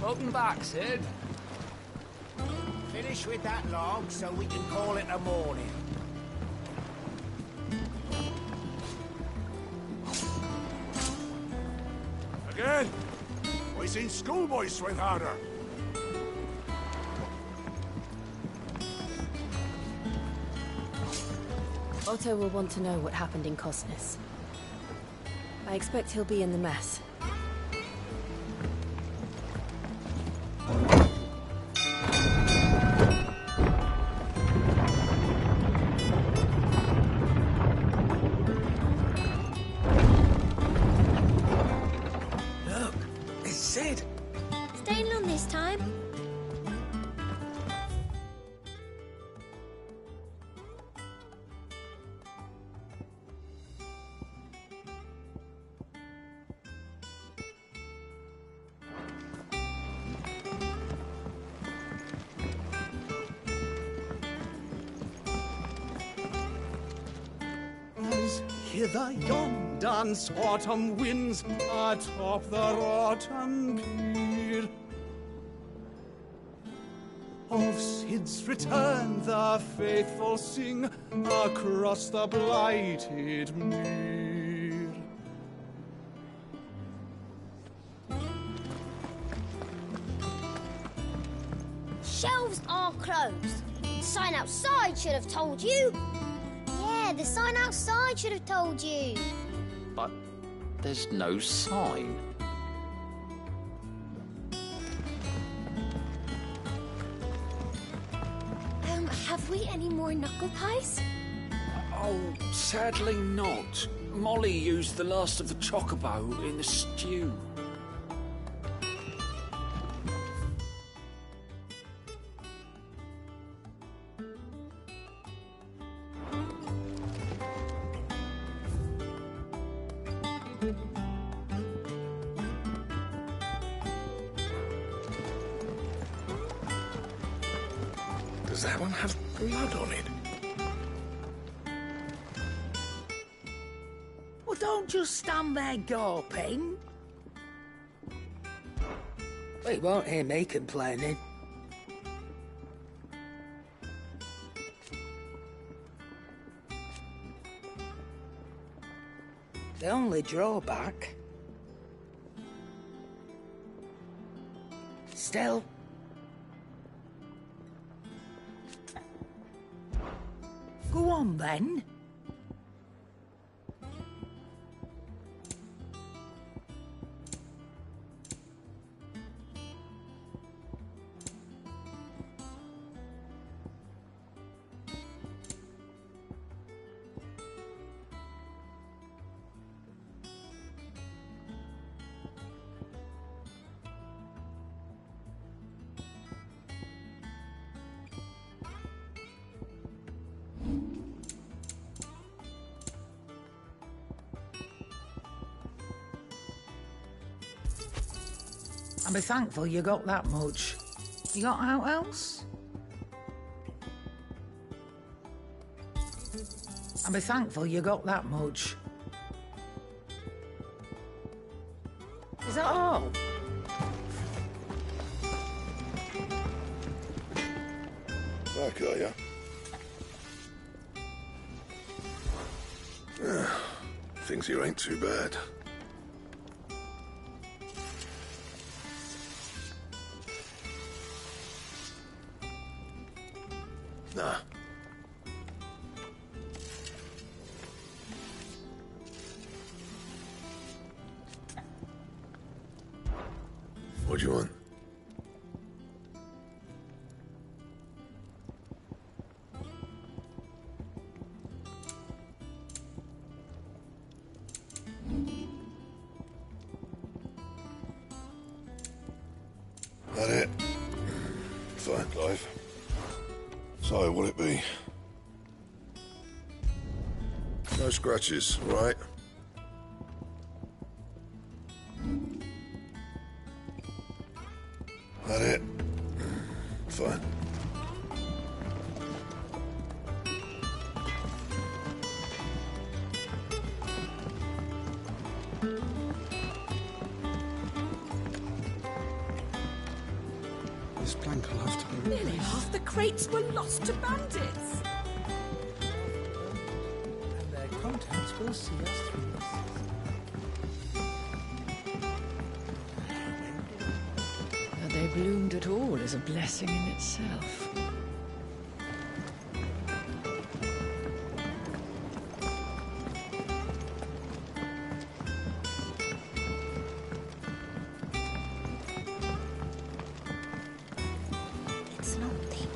Up and back, Sid. Finish with that log so we can call it a morning. Again? I seen schoolboys swing harder. Otto will want to know what happened in Cosness. I expect he'll be in the mess. Look, it's Sid. Staying on this time? Hither yon dance autumn winds atop the rotten pier. Of Sid's return the faithful sing across the blighted mere. Shelves are closed. Sign outside should have told you. Yeah, the sign outside should have told you. But there's no sign. Have we any more knuckle pies? Oh, sadly not. Molly used the last of the chocobo in the stew. Does that one have blood on it? Well, don't just stand there gawping. Well, you won't hear me complaining. The only drawback... Still... Go on, then. And be thankful you got that much. You got out else? And be thankful you got that much. Is that all? Back, are ya? Things here ain't too bad. Nah. What do you want? That it? Fine, Clive. So, what'll it be? No scratches, right? That it? Fine. tank will have to be Nearly replaced. half the crates were lost to bandits. And their contents will see us through. That they bloomed at all is a blessing in itself. It's not the ether.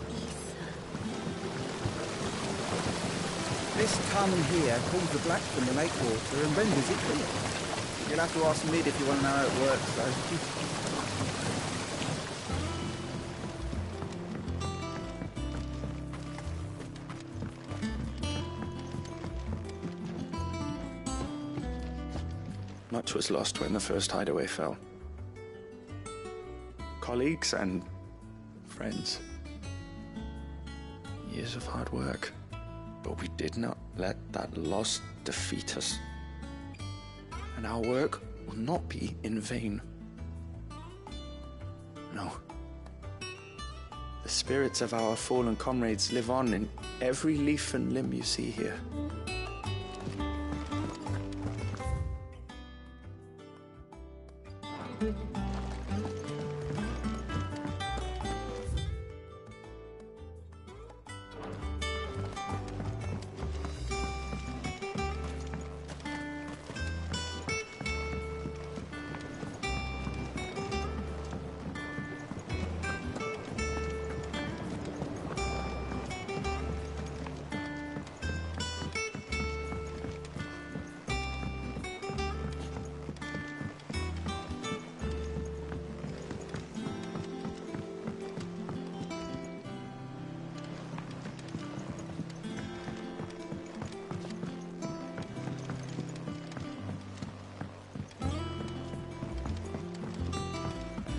This tunnel here pulls the black from the lake water and renders it clear. You'll have to ask Mid if you want to know how it works, though. Much was lost when the first hideaway fell. Colleagues and friends. Years of hard work. But we did not let that loss defeat us. And our work will not be in vain. No. The spirits of our fallen comrades live on in every leaf and limb you see here.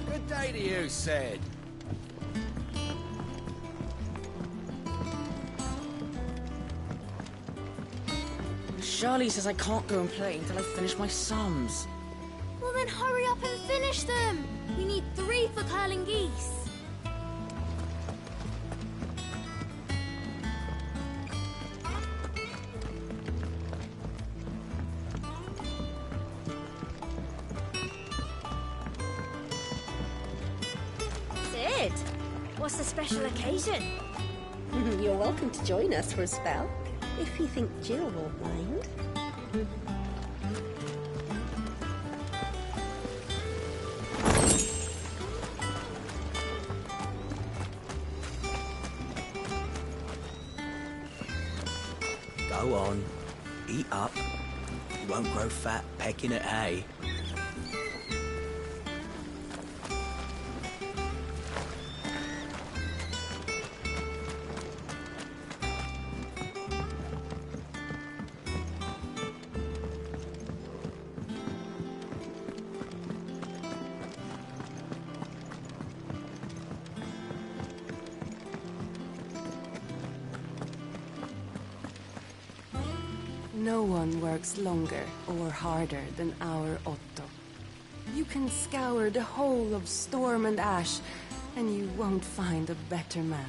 Good day to you, said. Charlie says I can't go and play until I finish my sums. Well then hurry up and finish them. We need 3 for curling geese. Sid, what's the special occasion? You're welcome to join us for a spell, if you think Jill won't mind. Go on. Eat up. You won't grow fat pecking at hay. No one works longer or harder than our Otto. You can scour the whole of Storm and Ash, and you won't find a better man.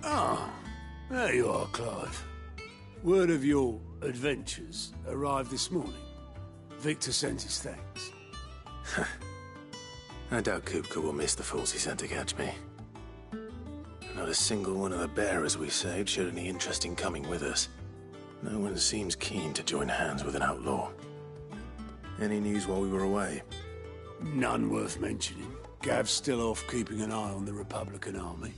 Ah, there you are, Clive. Word of your adventures arrived this morning. Victor sent his thanks. I doubt Kupka will miss the fools he sent to catch me. Not a single one of the bearers we saved showed any interest in coming with us. No one seems keen to join hands with an outlaw. Any news while we were away? None worth mentioning. Gav's still off keeping an eye on the Republican army.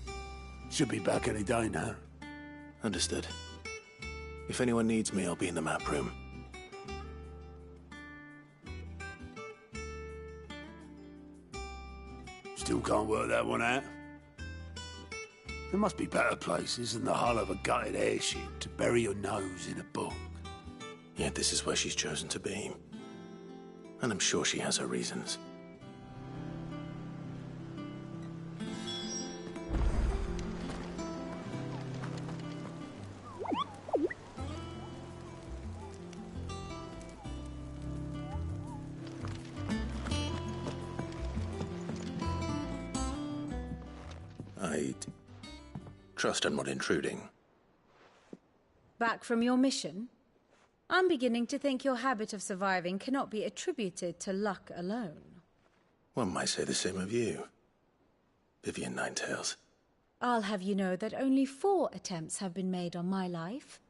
Should be back any day now. Understood. If anyone needs me, I'll be in the map room. Still can't work that one out. There must be better places than the hull of a gutted airship to bury your nose in a book. Yet this is where she's chosen to be. And I'm sure she has her reasons. I trust I'm not intruding. Back from your mission? I'm beginning to think your habit of surviving cannot be attributed to luck alone. One might say the same of you, Vivian Ninetails. I'll have you know that only 4 attempts have been made on my life,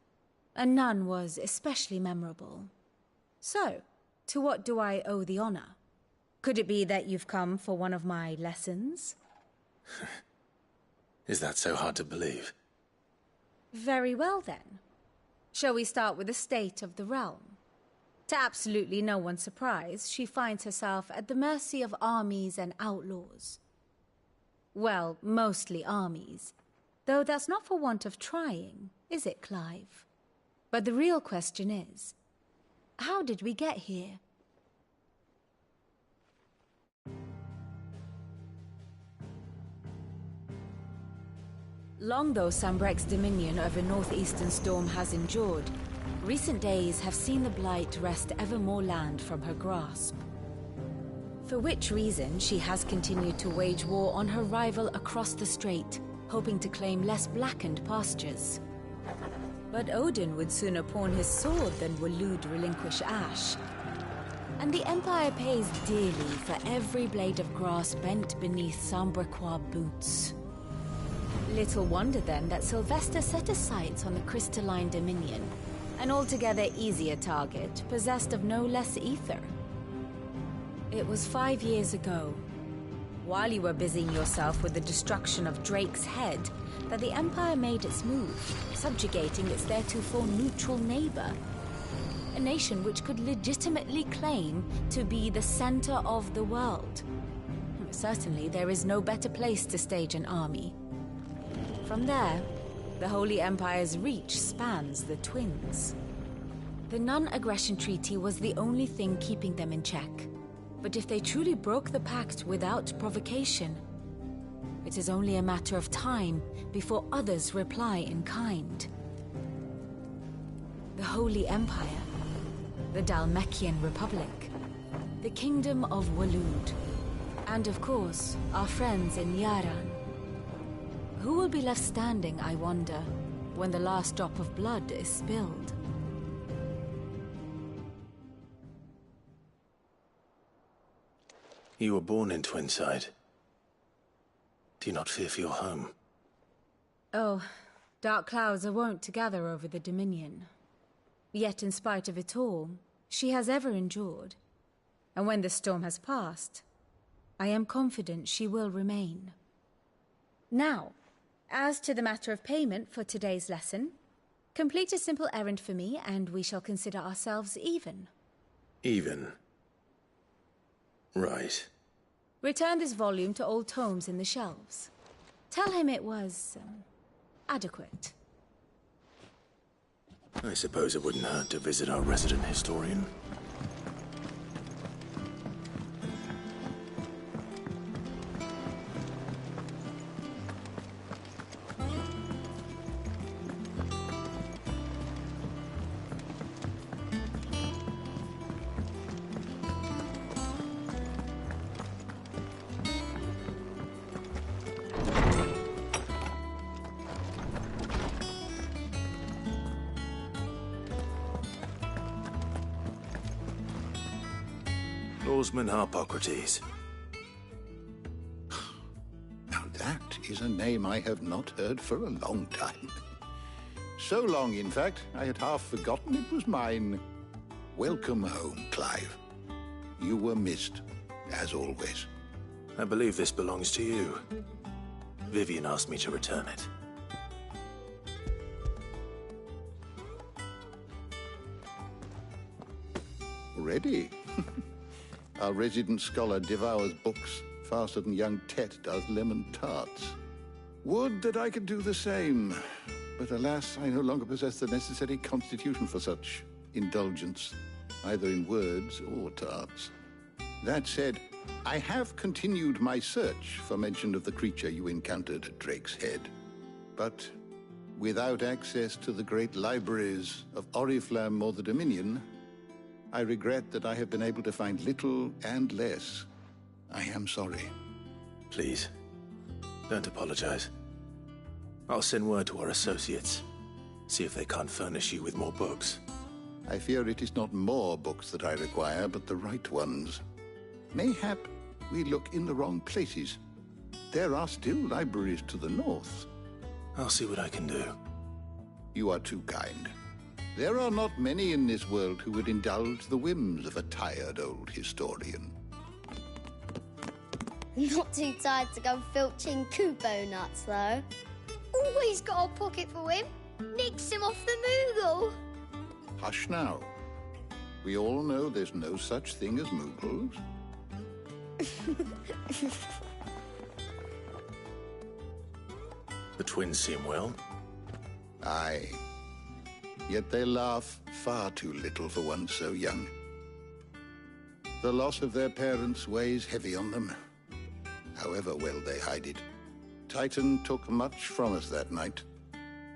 and none was especially memorable. So, to what do I owe the honor? Could it be that you've come for one of my lessons? Is that so hard to believe? Very well, then. Shall we start with the state of the realm? To absolutely no one's surprise, she finds herself at the mercy of armies and outlaws. Well, mostly armies. Though that's not for want of trying, is it, Clive? But the real question is, how did we get here? Long though Sambrek's dominion over northeastern Storm has endured, recent days have seen the Blight wrest ever more land from her grasp. For which reason she has continued to wage war on her rival across the strait, hoping to claim less blackened pastures. But Odin would sooner pawn his sword than Waloed relinquish Ash. And the Empire pays dearly for every blade of grass bent beneath Sambrequois boots. Little wonder then that Sylvester set his sights on the Crystalline Dominion, an altogether easier target, possessed of no less ether. It was 5 years ago, while you were busying yourself with the destruction of Drake's head, that the Empire made its move, subjugating its theretofore neutral neighbor. A nation which could legitimately claim to be the center of the world. Certainly, there is no better place to stage an army. From there, the Holy Empire's reach spans the Twins. The non-aggression treaty was the only thing keeping them in check. But if they truly broke the pact without provocation, it is only a matter of time before others reply in kind. The Holy Empire, the Dhalmekian Republic, the Kingdom of Waloed, and of course, our friends in Yaran. Who will be left standing, I wonder, when the last drop of blood is spilled? You were born in Twinside. Do you not fear for your home? Oh, dark clouds are wont to gather over the Dominion. Yet in spite of it all, she has ever endured. And when the storm has passed, I am confident she will remain. Now, as to the matter of payment for today's lesson, complete a simple errand for me and we shall consider ourselves even. Even? Right. Return this volume to old tomes in the shelves. Tell him it was, adequate. I suppose it wouldn't hurt to visit our resident historian. Lawsman Harpocrates. Now that is a name I have not heard for a long time. So long, in fact, I had half forgotten it was mine. Welcome home, Clive. You were missed, as always. I believe this belongs to you. Vivian asked me to return it. Ready? Our resident scholar devours books faster than young Tet does lemon tarts. Would that I could do the same. But alas, I no longer possess the necessary constitution for such indulgence, either in words or tarts. That said, I have continued my search for mention of the creature you encountered at Drake's Head. But without access to the great libraries of Oriflamme or the Dominion, I regret that I have been able to find little and less. I am sorry. Please, Don't apologize. I'll send word to our associates. See if they can't furnish you with more books. I fear it is not more books that I require, but the right ones. Mayhap we look in the wrong places. There are still libraries to the north. I'll see what I can do. You are too kind. There are not many in this world who would indulge the whims of a tired old historian. Not too tired to go filching Kupo nuts, though. Always got a pocket for him. Nicks him off the Moogle. Hush now. We all know there's no such thing as Moogles. The twins seem well. Aye. Yet they laugh far too little for one so young. The loss of their parents weighs heavy on them, however well they hide it. Titan took much from us that night,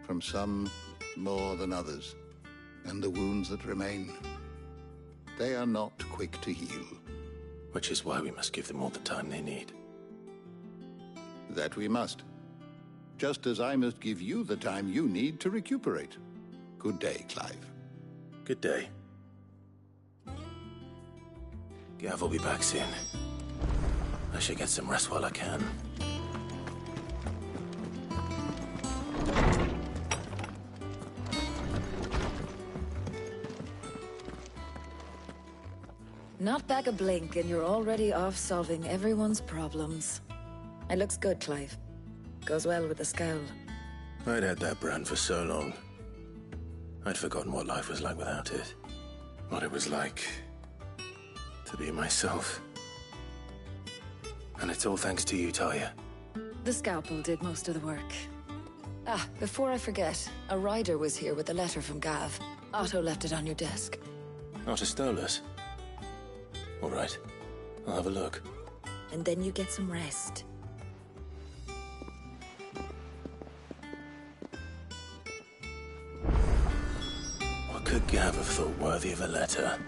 from some more than others, and the wounds that remain, they are not quick to heal. Which is why we must give them all the time they need. That we must. Just as I must give you the time you need to recuperate. Good day, Clive. Good day. Gav will be back soon. I should get some rest while I can. Not back a blink and you're already off solving everyone's problems. It looks good, Clive. Goes well with the scowl. I'd had that brand for so long. I'd forgotten what life was like without it. What it was like to be myself. And it's all thanks to you, Talia. The scalpel did most of the work. Ah, before I forget, a rider was here with a letter from Gav. Otto left it on your desk. Otto stole us. All right, I'll have a look. And then you get some rest. What could Gav have thought worthy of a letter?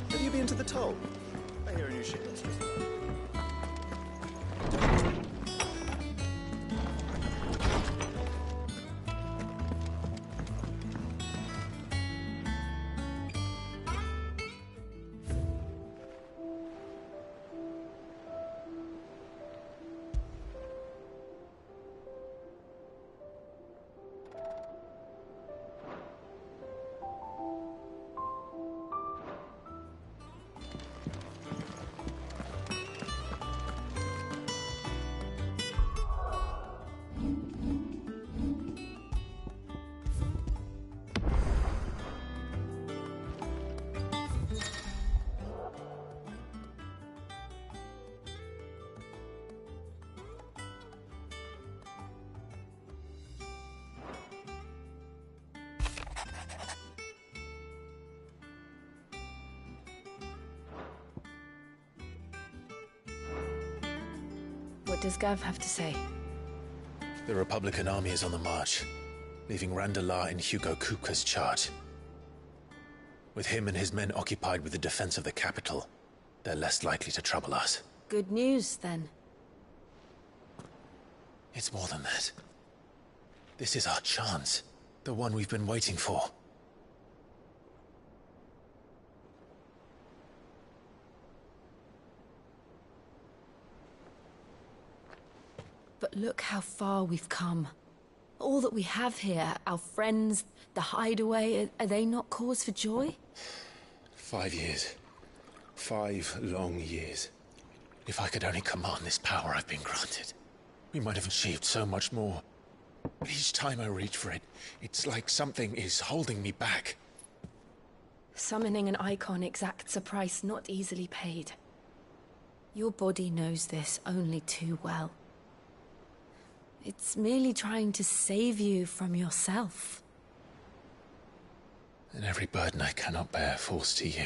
Have you been to the toll? I hear a new ship. What does Gav have to say? The Republican army is on the march, leaving Randalar in Hugo Kupka's charge. With him and his men occupied with the defense of the capital, they're less likely to trouble us. Good news, then. It's more than that. This is our chance. The one we've been waiting for. But look how far we've come. All that we have here, our friends, the hideaway, are they not cause for joy? 5 years. 5 long years. If I could only command this power I've been granted, we might have achieved so much more. But each time I reach for it, it's like something is holding me back. Summoning an icon exacts a price not easily paid. Your body knows this only too well. It's merely trying to save you from yourself. And every burden I cannot bear falls to you.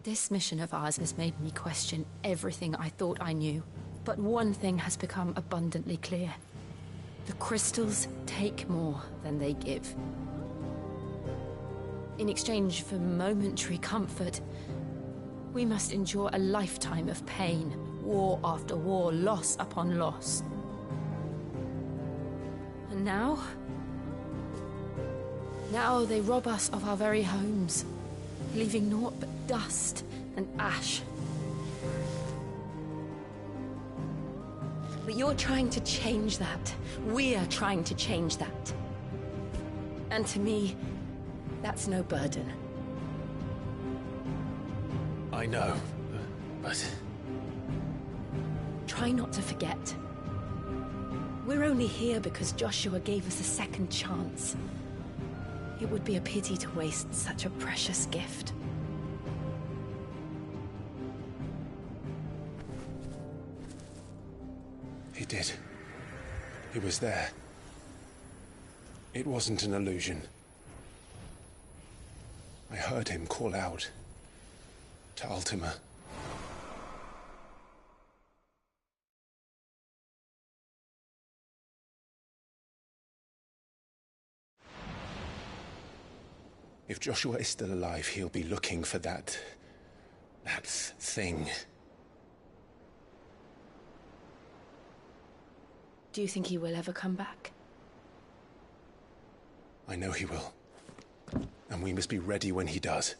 This mission of ours has made me question everything I thought I knew. But one thing has become abundantly clear. The crystals take more than they give. In exchange for momentary comfort, we must endure a lifetime of pain, war after war, loss upon loss. And now they rob us of our very homes, leaving naught but dust and ash. But you're trying to change that. We're trying to change that. And to me, that's no burden. I know, but... Try not to forget. We're only here because Joshua gave us a second chance. It would be a pity to waste such a precious gift. He did. He was there. It wasn't an illusion. I heard him call out to Ultima. If Joshua is still alive, he'll be looking for that thing. Do you think he will ever come back? I know he will. And we must be ready when he does.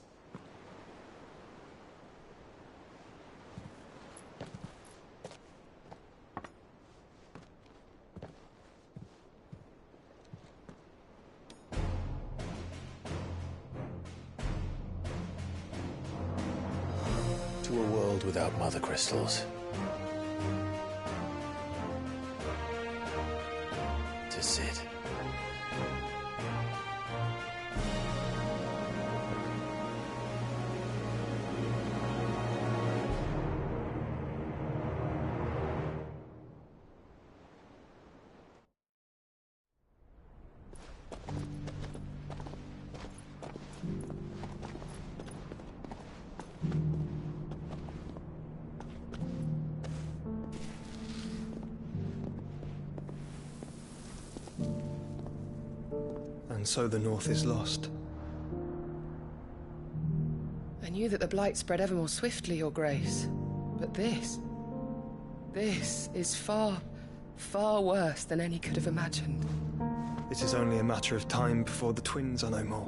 To a world without mother crystals. To Sid. And so the North is lost. I knew that the Blight spread ever more swiftly, Your Grace. But this is far, far worse than any could have imagined. It is only a matter of time before the twins are no more.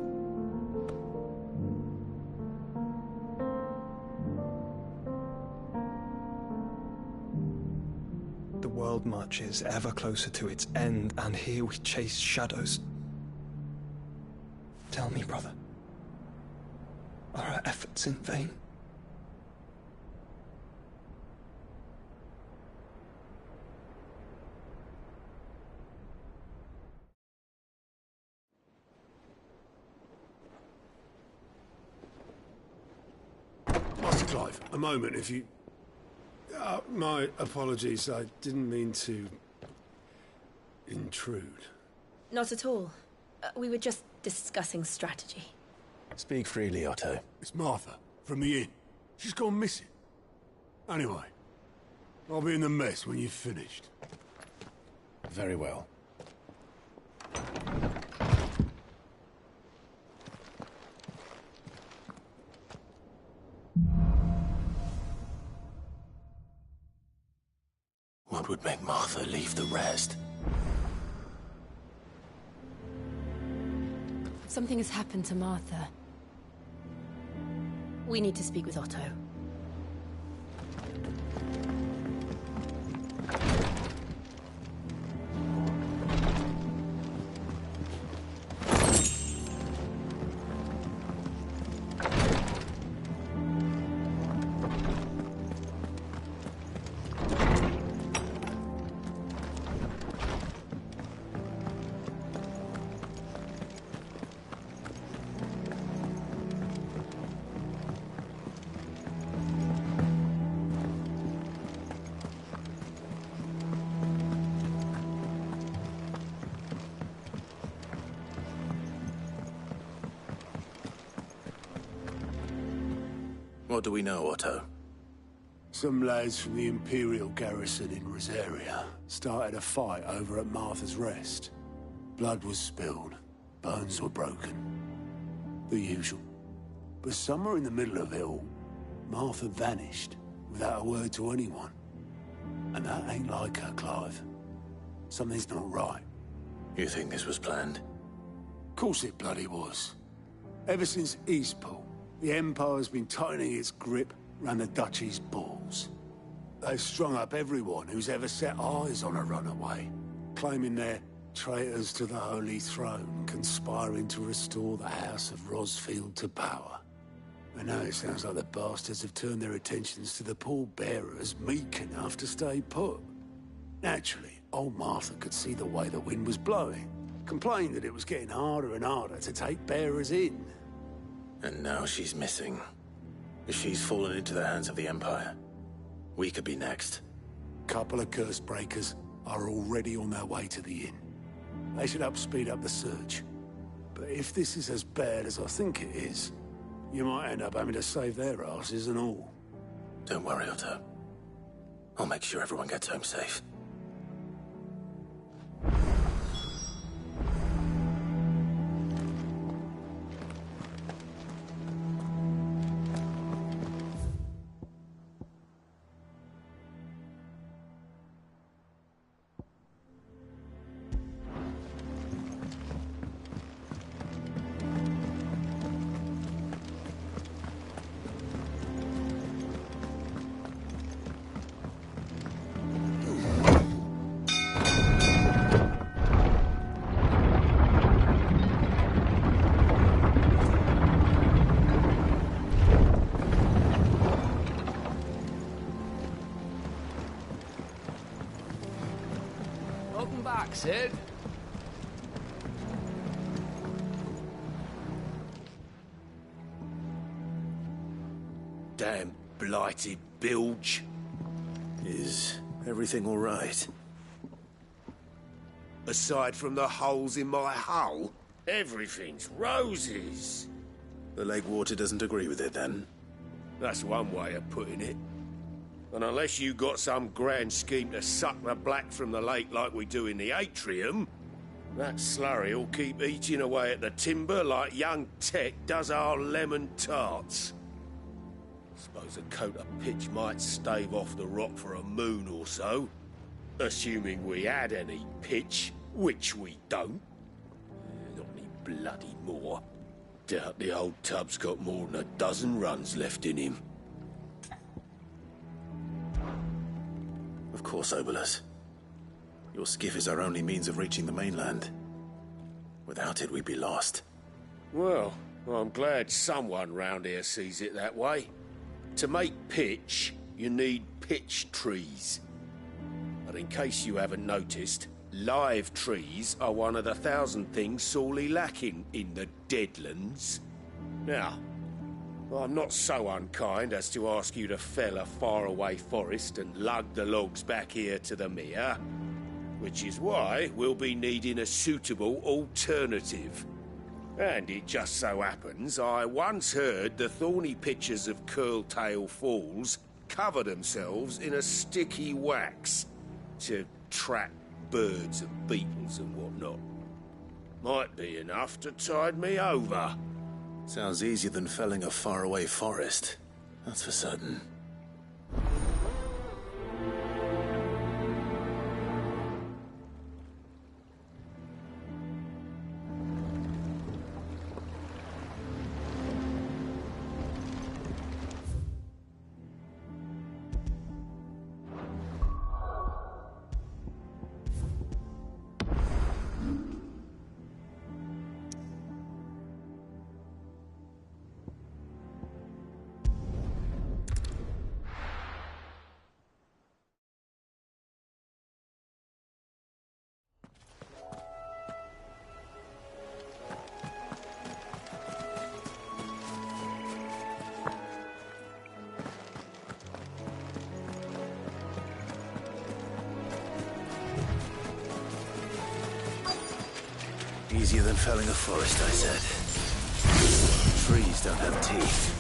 The world marches ever closer to its end, and here we chase shadows. Tell me, brother, are our efforts in vain? Master Clive, a moment, if you... my apologies, I didn't mean to... intrude. Not at all. We were just discussing strategy. Speak freely, Otto. It's Martha, from the inn. She's gone missing. Anyway, I'll be in the mess when you've finished. Very well. What would make Martha leave the rest? Something has happened to Martha. We need to speak with Otto. What do we know, Otto? Some lads from the Imperial garrison in Rosaria started a fight over at Martha's Rest. Blood was spilled, bones were broken. The usual. But somewhere in the middle of it all, Martha vanished without a word to anyone. And that ain't like her, Clive. Something's not right. You think this was planned? Course it bloody was. Ever since Eastpool, the Empire's been tightening its grip round the Duchy's balls. They've strung up everyone who's ever set eyes on a runaway, claiming they're traitors to the Holy Throne, conspiring to restore the House of Rosfield to power. And now it sounds like the bastards have turned their attentions to the pallbearers meek enough to stay put. Naturally, old Martha could see the way the wind was blowing, complained that it was getting harder and harder to take bearers in. And now she's missing. If she's fallen into the hands of the Empire, we could be next. Couple of curse breakers are already on their way to the inn. They should speed up the search. But if this is as bad as I think it is, you might end up having to save their asses and all. Don't worry, Otto. I'll make sure everyone gets home safe. Welcome back, Sid. Damn blighted bilge. Is everything all right? Aside from the holes in my hull, everything's roses. The lake water doesn't agree with it, then? That's one way of putting it. And unless you got some grand scheme to suck the black from the lake like we do in the atrium, that slurry'll keep eating away at the timber like young Tech does our lemon tarts. Suppose a coat of pitch might stave off the rot for a moon or so, assuming we had any pitch, which we don't. Not any bloody more. Doubt the old tub's got more than a dozen runs left in him. Of course, Obolus. Your skiff is our only means of reaching the mainland. Without it, we'd be lost. Well, I'm glad someone round here sees it that way. To make pitch, you need pitch trees. But in case you haven't noticed, live trees are one of the 1,000 things sorely lacking in the Deadlands. Now, I'm not so unkind as to ask you to fell a faraway forest and lug the logs back here to the mere, which is why we'll be needing a suitable alternative. And it just so happens I once heard the thorny pitchers of Curltail Falls cover themselves in a sticky wax to trap birds and beetles and whatnot. Might be enough to tide me over. Sounds easier than felling a faraway forest. That's for certain. Easier than felling a forest, I said. Trees don't have teeth.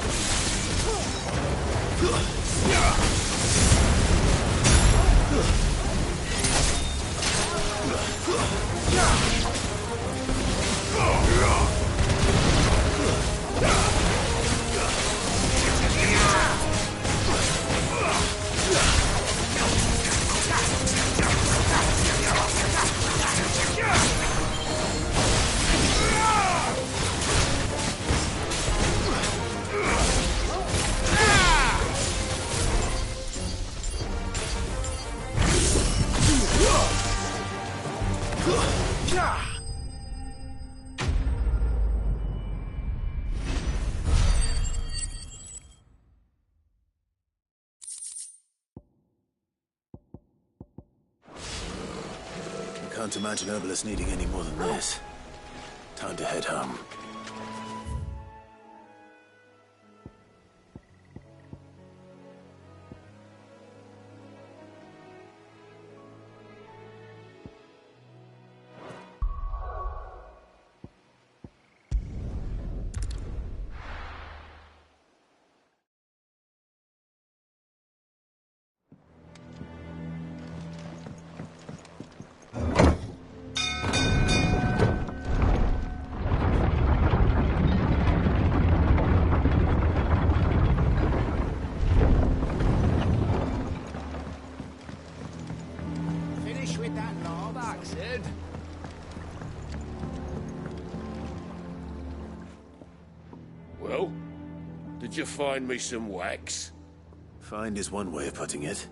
Can't imagine Herbalist needing any more than this. Time to head home. Well, did you find me some wax? Find is one way of putting it.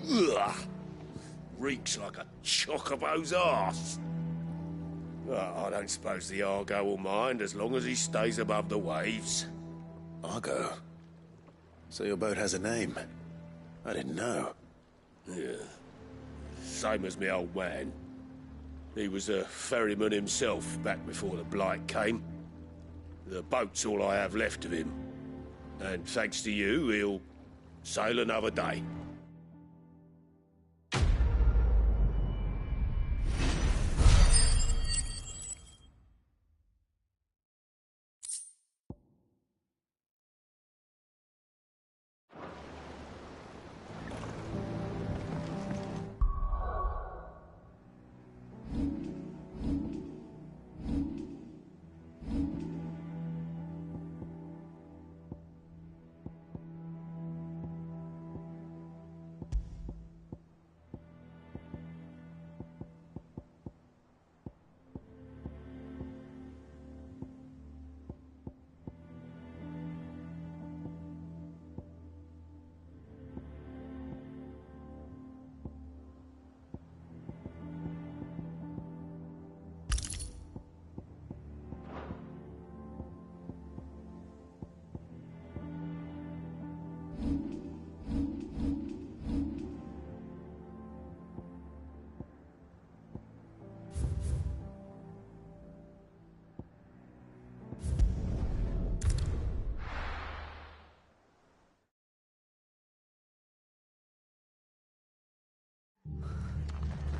Ugh! Reeks like a chocobo's arse. I don't suppose the Argo will mind as long as he stays above the waves. Argo? So your boat has a name? I didn't know. Yeah. Same as me old man. He was a ferryman himself back before the Blight came. The boat's all I have left of him. And thanks to you, he'll sail another day.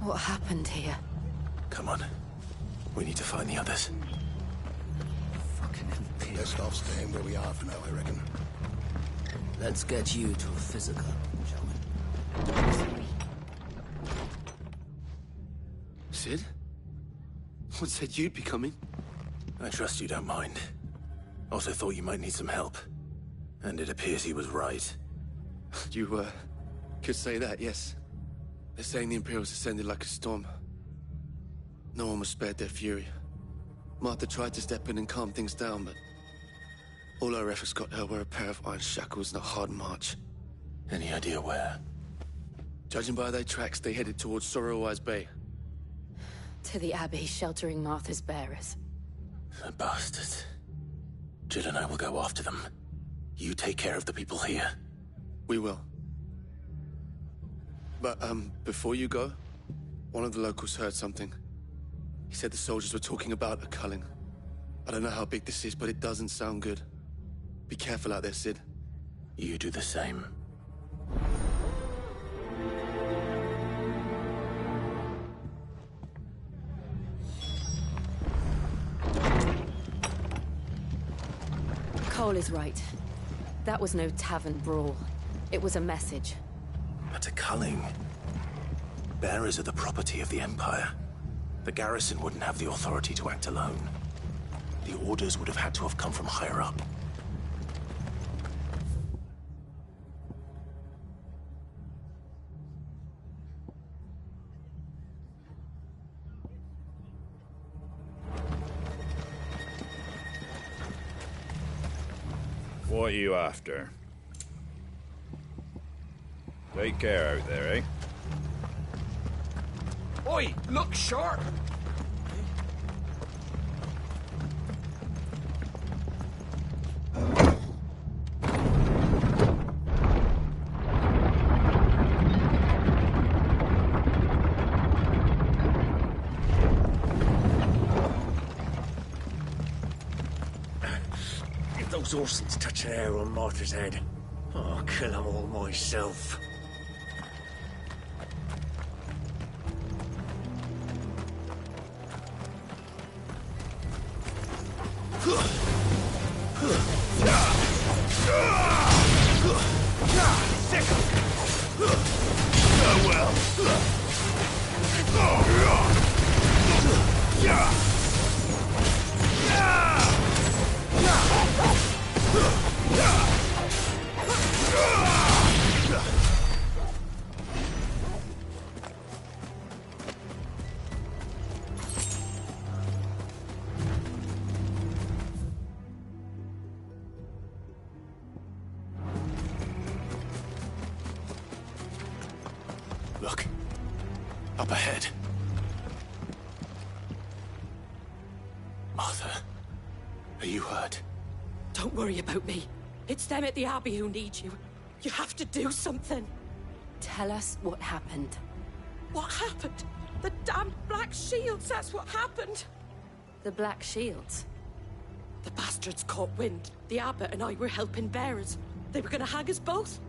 What happened here? Come on. We need to find the others. Fucking Best off staying where we are for now, I reckon. Let's get you to a physical, shall we? Sid? What said you'd be coming? I trust you don't mind. Also thought you might need some help. And it appears he was right. You, could say that, yes. They're saying the Imperials ascended like a storm. No one was spared their fury. Martha tried to step in and calm things down, but all our efforts got her were a pair of iron shackles and a hard march. Any idea where? Judging by their tracks, they headed towards Sorrowwise Bay. To the Abbey sheltering Martha's bearers. The bastards. Jill and I will go after them. You take care of the people here. We will. But, before you go, one of the locals heard something. He said the soldiers were talking about a culling. I don't know how big this is, but it doesn't sound good. Be careful out there, Sid. You do the same. Cole is right. That was no tavern brawl. It was a message. But a culling. Bearers are the property of the Empire. The garrison wouldn't have the authority to act alone. The orders would have had to have come from higher up. What are you after? Take care out there, eh? Oi, look sharp! If those horses touch an arrow on Martha's head, I'll kill them all myself. Look. Up ahead. Martha, are you hurt? Don't worry about me. It's them at the Abbey who need you. You have to do something. Tell us what happened. What happened? The damn Black Shields, that's what happened. The Black Shields? The bastards caught wind. The abbot and I were helping bearers. They were gonna hang us both.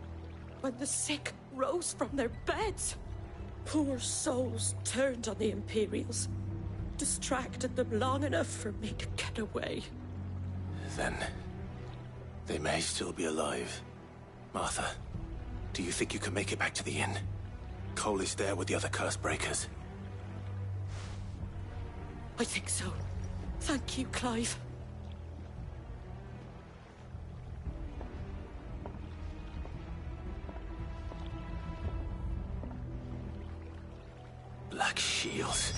When the sick rose from their beds, poor souls turned on the Imperials. Distracted them long enough for me to get away. Then, they may still be alive. Martha, do you think you can make it back to the inn? Cole is there with the other curse breakers. I think so. Thank you, Clive. Black Shields.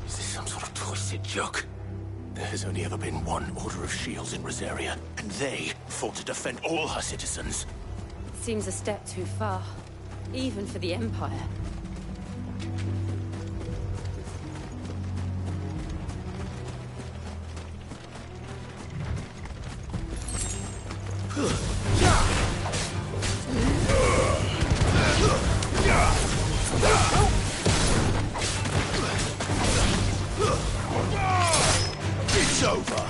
Is this some sort of twisted joke? There has only ever been one Order of Shields in Rosaria, and they fought to defend all her citizens. Seems a step too far, even for the Empire. It's over.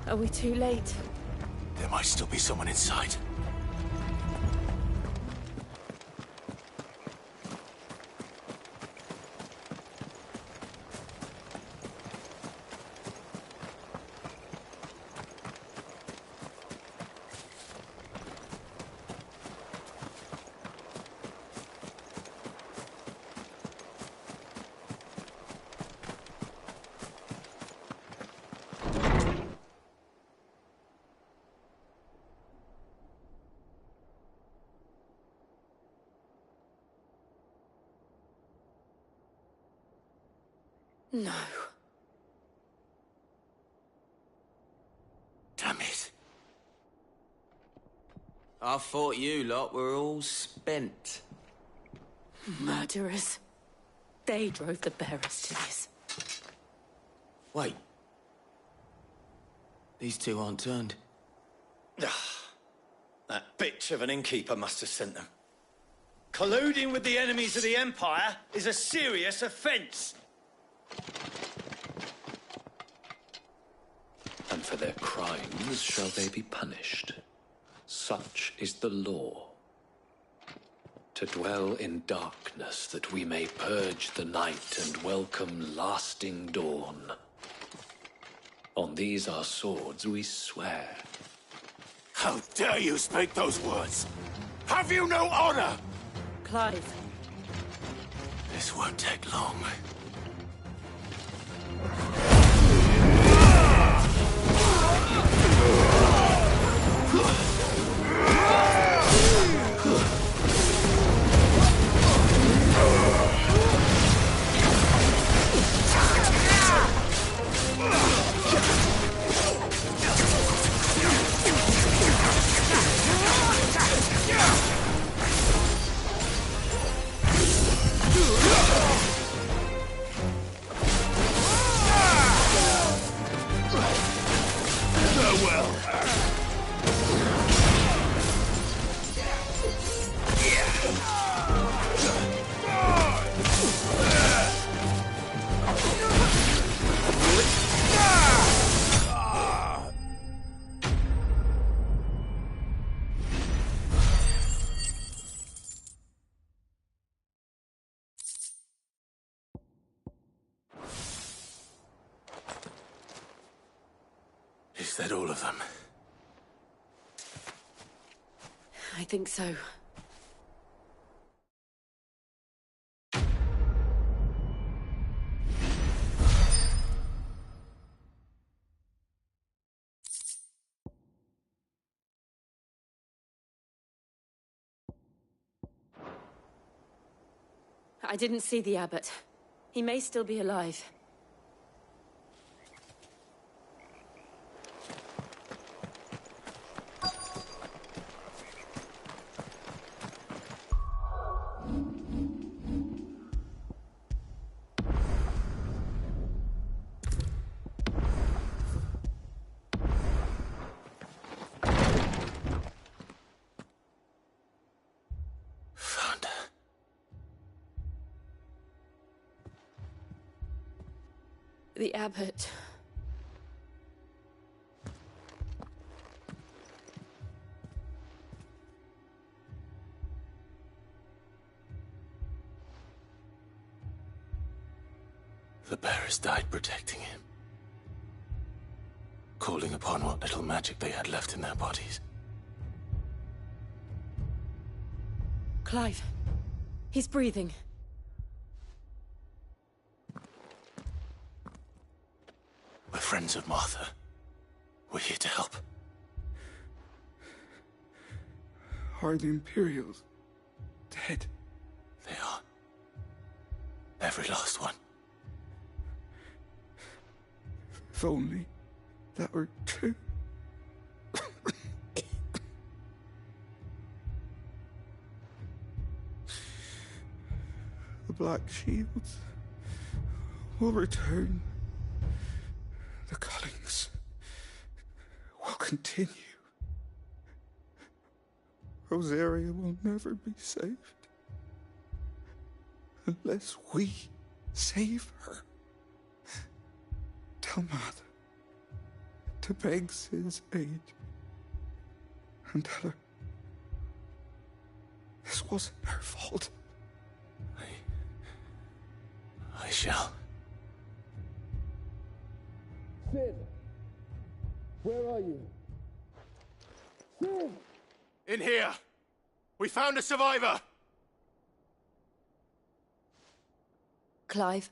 Are we too late? There might still be someone inside. No. Damn it. I thought you lot were all spent. Murderers. They drove the bearers to this. Wait. These two aren't turned. That bitch of an innkeeper must have sent them. Colluding with the enemies of the Empire is a serious offence. And for their crimes shall they be punished. Such is the law. To dwell in darkness that we may purge the night and welcome lasting dawn. On these our swords we swear. How dare you speak those words? Have you no honor? Clive. This won't take long. Is that all of them? I think so. I didn't see the abbot. He may still be alive. The abbot. The bearers died protecting him. Calling upon what little magic they had left in their bodies. Clive. He's breathing. We're friends of Martha. We're here to help. Are the Imperials dead? They are. Every last one. If only that were true. The Black Shields will return. The cullings will continue. Rosaria will never be saved unless we save her. Tell Mother. to beg Sin's aid and tell her this wasn't her fault. I shall. Sin! Where are you? Sin! In here! We found a survivor! Clive.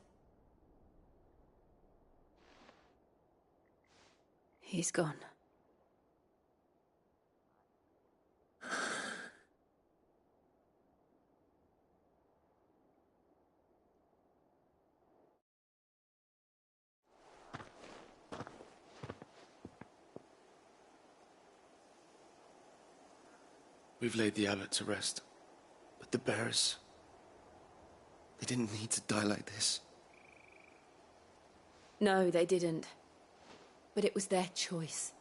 He's gone. We've laid the abbot to rest. But the bearers... they didn't need to die like this. No, they didn't. But it was their choice.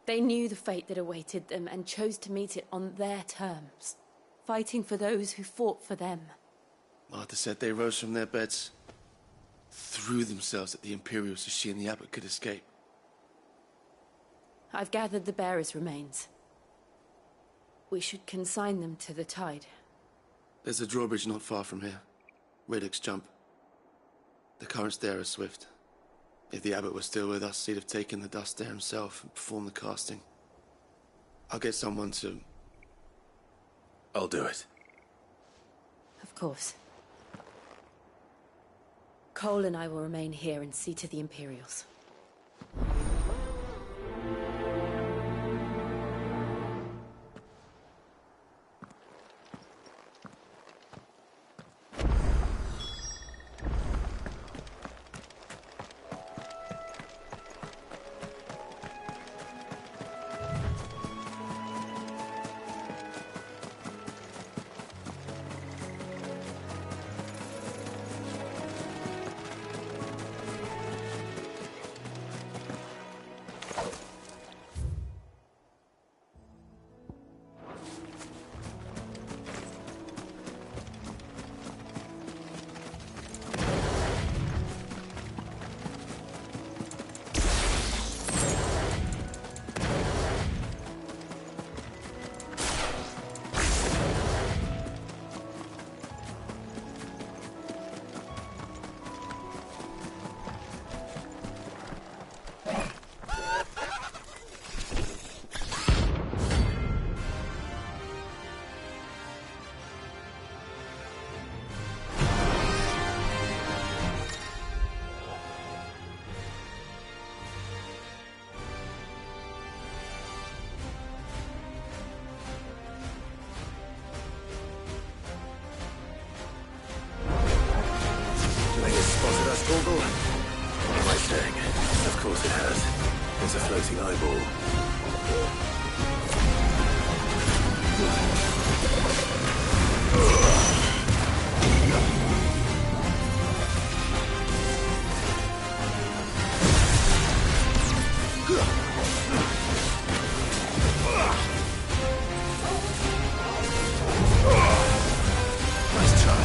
They knew the fate that awaited them and chose to meet it on their terms, fighting for those who fought for them. Martha said they rose from their beds, threw themselves at the Imperials so she and the abbot could escape. I've gathered the bearers' remains. We should consign them to the tide. There's a drawbridge not far from here. Riddick's Jump. The currents there are swift. If the abbot was still with us, he'd have taken the dust there himself and performed the casting. I'll get someone to... I'll do it. Of course. Cole and I will remain here and see to the Imperials. What am I saying? Of course it has. It's a floating eyeball. Nice try.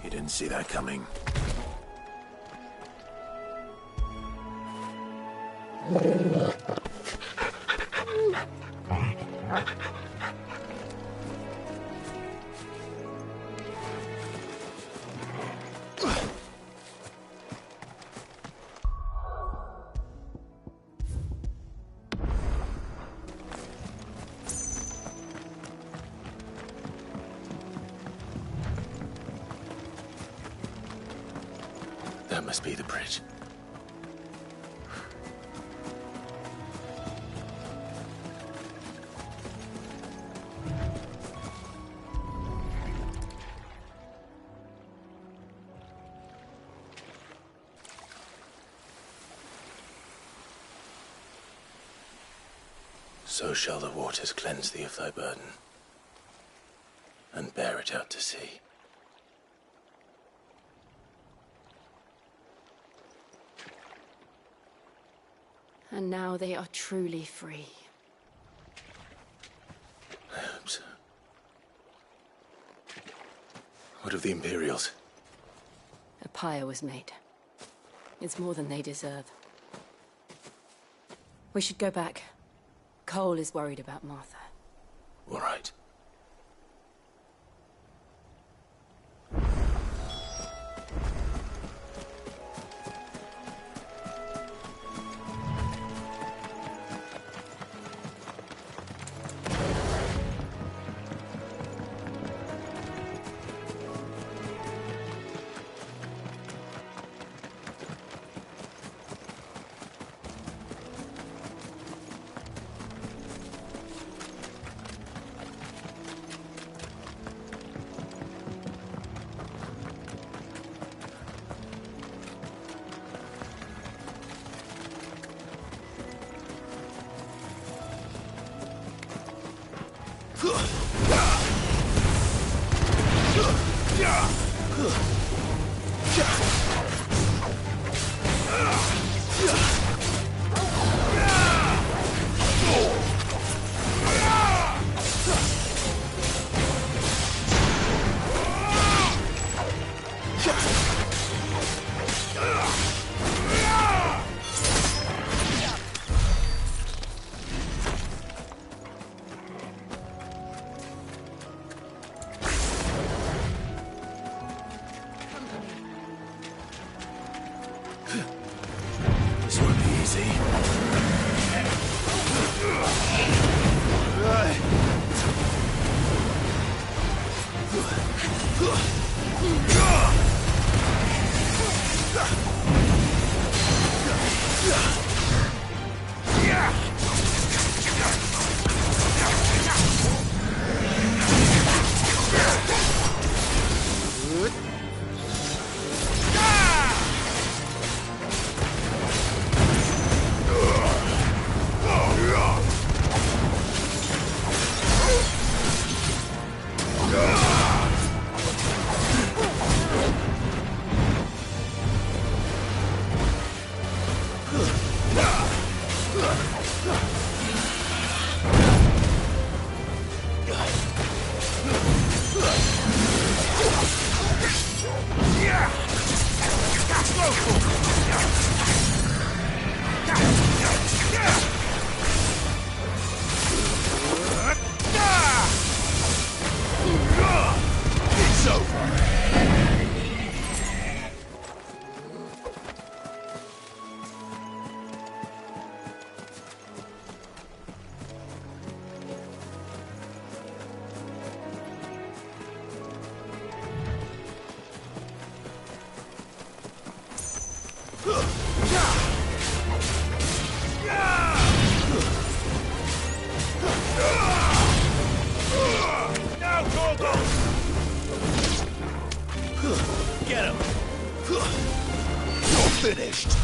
You didn't see that coming. That must be the bridge. So shall the waters cleanse thee of thy burden, and bear it out to sea. And now they are truly free. I hope so. What of the Imperials? A pyre was made. It's more than they deserve. We should go back. Cole is worried about Martha. All right. This won't be easy. finished.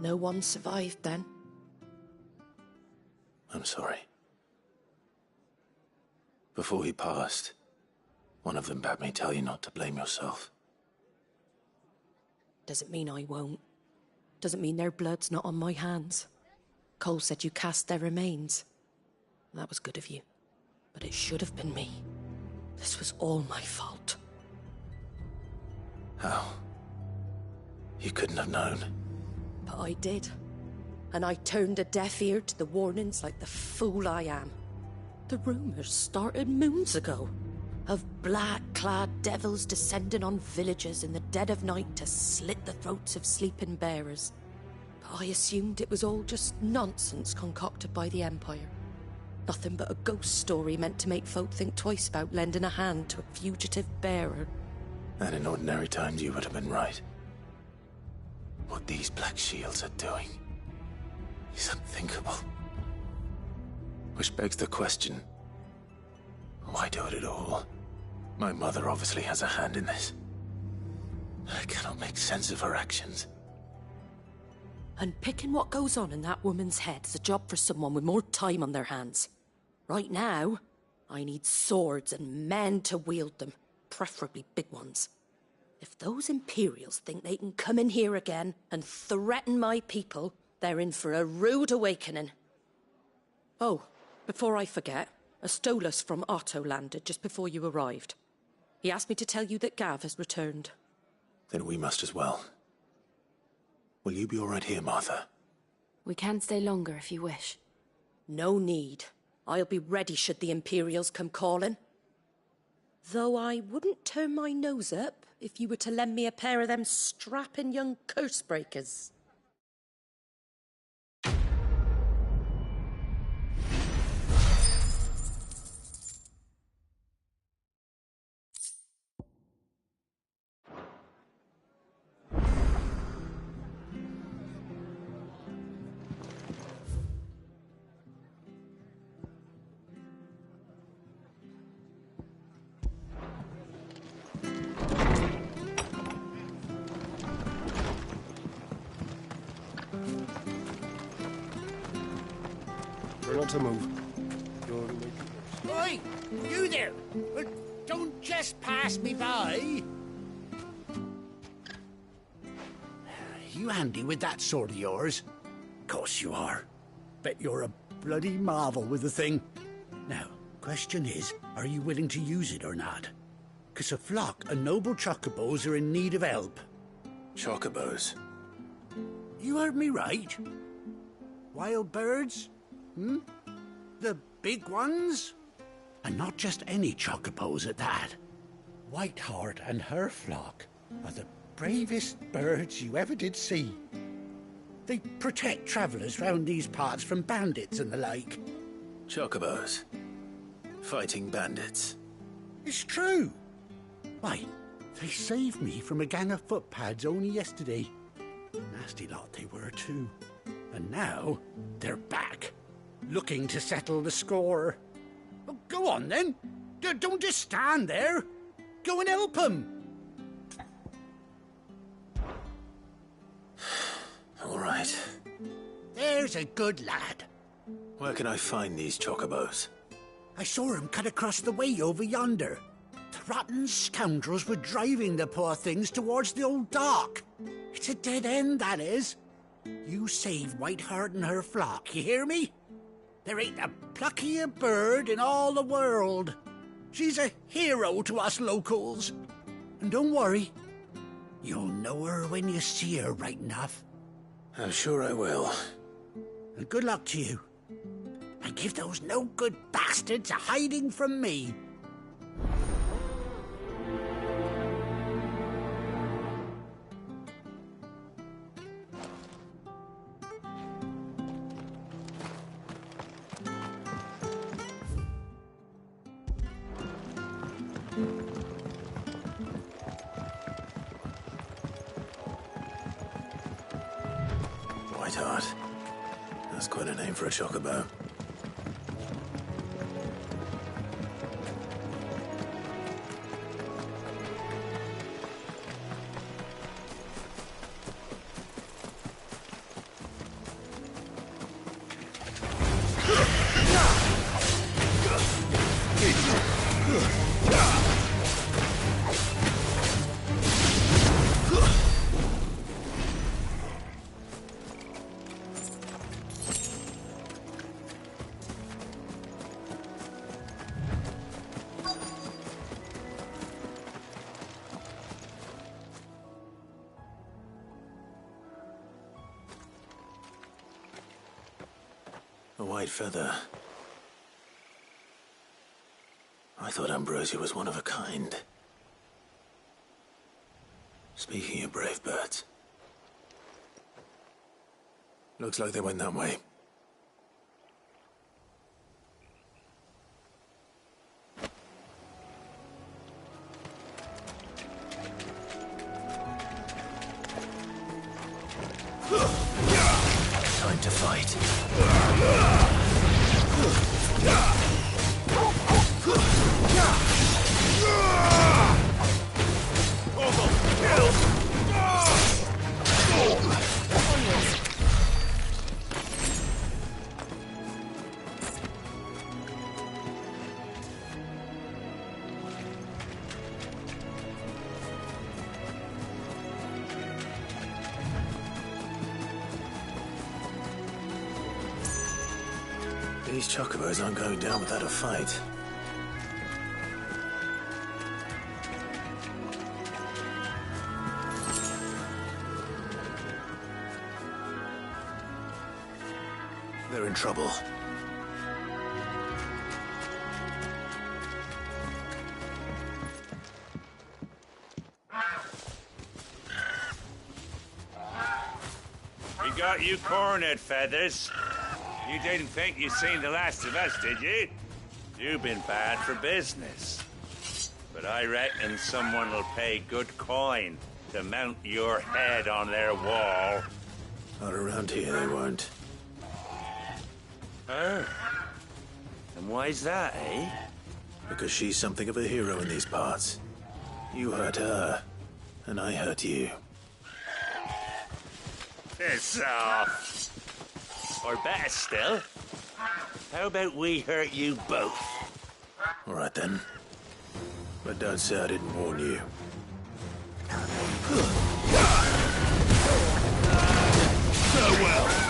No one survived then. I'm sorry. Before he passed, one of them bade me tell you not to blame yourself. Doesn't mean I won't. Doesn't mean their blood's not on my hands. Cole said you cast their remains. That was good of you. But it should have been me. This was all my fault. How? You couldn't have known. But I did. And I turned a deaf ear to the warnings like the fool I am. The rumours started moons ago. Of black-clad devils descending on villages in the dead of night to slit the throats of sleeping bearers. But I assumed it was all just nonsense concocted by the Empire. Nothing but a ghost story meant to make folk think twice about lending a hand to a fugitive bearer. And in ordinary times you would have been right. What these Black Shields are doing is unthinkable. Which begs the question, why do it at all? My mother obviously has a hand in this. I cannot make sense of her actions. Unpicking what goes on in that woman's head is a job for someone with more time on their hands. Right now, I need swords and men to wield them, preferably big ones. If those Imperials think they can come in here again and threaten my people, they're in for a rude awakening. Oh, before I forget, a Stolas from Otto landed just before you arrived. He asked me to tell you that Gav has returned. Then we must as well. Will you be all right here, Martha? We can stay longer if you wish. No need. I'll be ready should the Imperials come calling. Though I wouldn't turn my nose up if you were to lend me a pair of them strapping young curse-breakers. Try not to move. Oi! You there! Don't just pass me by! You handy with that sword of yours? Course you are. Bet you're a bloody marvel with the thing. Now, question is, are you willing to use it or not? 'Cause a flock of noble chocobos are in need of help. Chocobos? You heard me right. Wild birds? Hmm? The big ones? And not just any chocobos at that. Whiteheart and her flock are the bravest birds you ever did see. They protect travellers round these parts from bandits and the like. Chocobos? Fighting bandits? It's true. Why, they saved me from a gang of footpads only yesterday. Nasty lot they were too. And now they're back, looking to settle the score. Well, go on then. Don't just stand there. Go and help them. All right. There's a good lad. Where can I find these chocobos? I saw him cut across the way over yonder. The rotten scoundrels were driving the poor things towards the old dock. It's a dead end, that is. You save Whiteheart and her flock, you hear me? There ain't a pluckier bird in all the world. She's a hero to us locals. And don't worry, you'll know her when you see her right enough. I'm sure I will. And good luck to you. And give those no-good bastards a hiding from me. Whiteheart. That's quite a name for a chocobo. white feather. I thought Ambrosia was one of a kind. Speaking of brave birds, looks like they went that way. Time to fight. These chocobos aren't going down without a fight. They're in trouble. We got you cornered, Feathers. You didn't think you'd seen the last of us, did you? You've been bad for business. But I reckon someone will pay good coin to mount your head on their wall. Not around here, they won't. Oh. And why's that, eh? Because she's something of a hero in these parts. You hurt her, and I hurt you. Piss off. Or better still, how about we hurt you both? All right then. But don't say I didn't warn you. Farewell.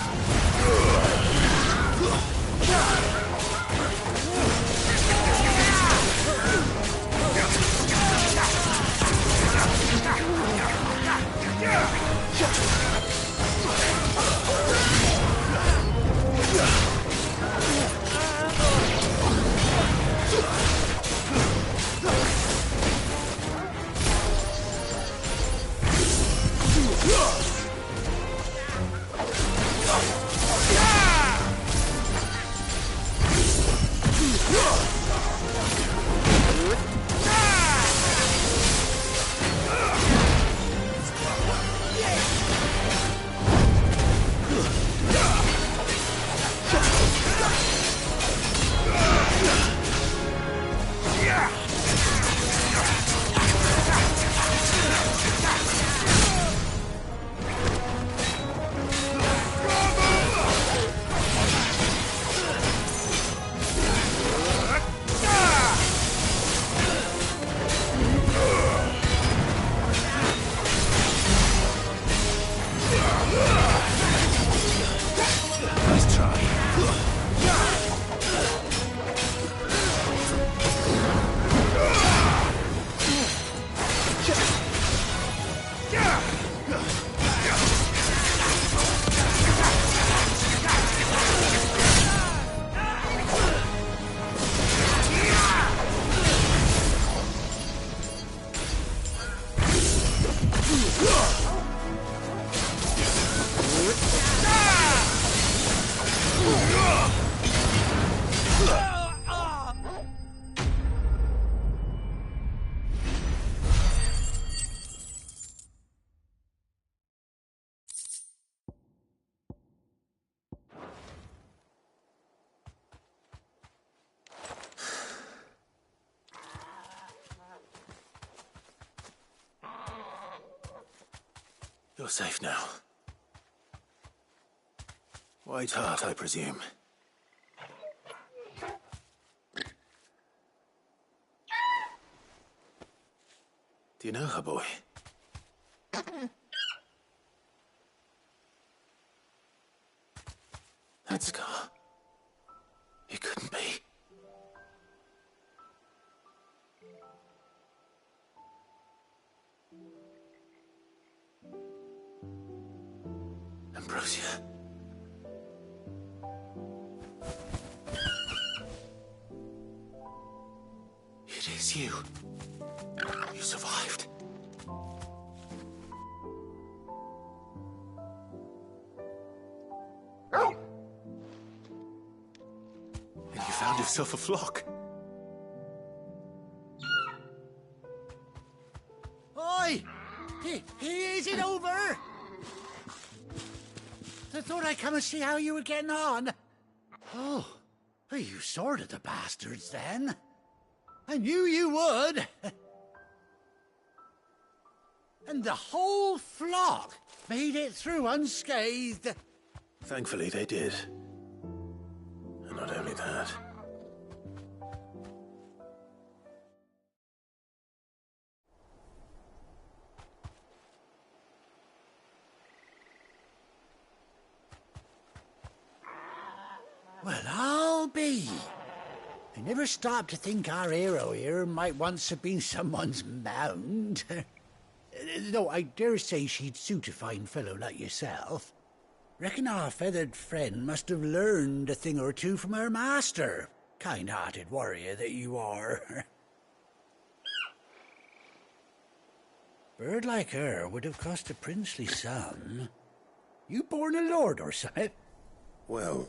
You're safe now. White Heart, I presume. Do you know her, boy? That scar. It couldn't be. Ambrosia. It is you. You survived. And you found yourself a flock. Oi! Is it over? I thought I'd come and see how you were getting on. Oh, you sorted the bastards then. I knew you would. And the whole flock made it through unscathed. Thankfully, they did. And not only that. Well, I'll be. I never stopped to think our hero here might once have been someone's mount. Though I dare say she'd suit a fine fellow like yourself. Reckon our feathered friend must have learned a thing or two from her master. Kind-hearted warrior that you are. Bird like her would have cost a princely sum. You born a lord or something? Well,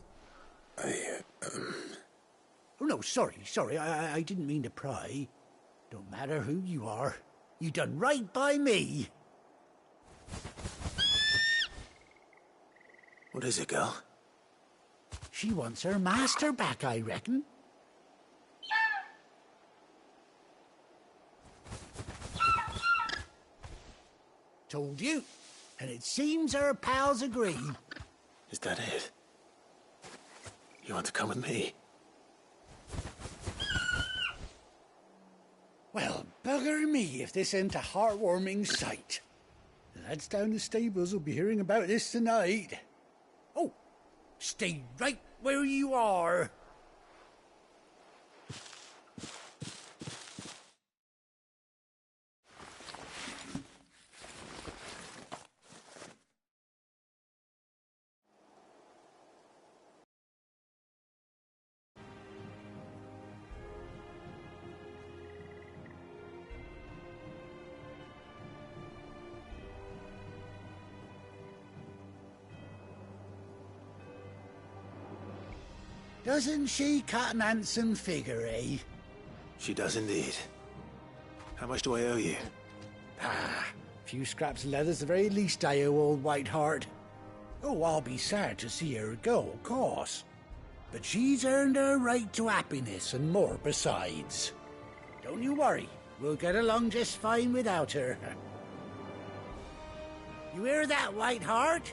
Oh, no, sorry, I didn't mean to pry. Don't matter who you are. You done right by me. What is it, girl? She wants her master back, I reckon. Told you. And it seems her pals agree. Is that it? You want to come with me? Well, bugger me if this ain't a heartwarming sight. The lads down the stables will be hearing about this tonight. Oh, stay right where you are. Doesn't she cut an handsome figure, eh? She does indeed. How much do I owe you? Ah, a few scraps of leather's the very least I owe old Whiteheart. Oh, I'll be sad to see her go, of course. But she's earned her right to happiness and more besides. Don't you worry, we'll get along just fine without her. You hear that, Whiteheart?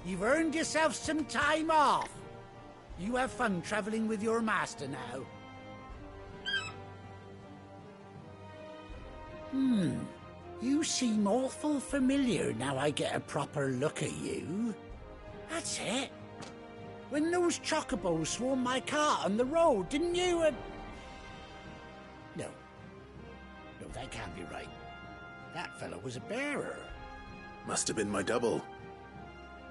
You've earned yourself some time off. You have fun traveling with your master now. You seem awful familiar now I get a proper look at you. That's it. When those chocobos swarmed my cart on the road, didn't you? No, that can't be right. That fellow was a bearer. Must have been my double.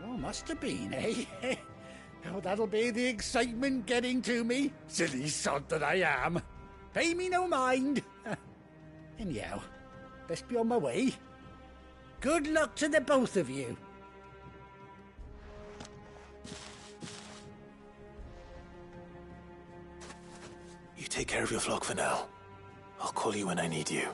Oh, must have been, eh? Oh, that'll be the excitement getting to me. Silly sod that I am. Pay me no mind. Anyhow, best be on my way. Good luck to the both of you. You take care of your flock for now. I'll call you when I need you.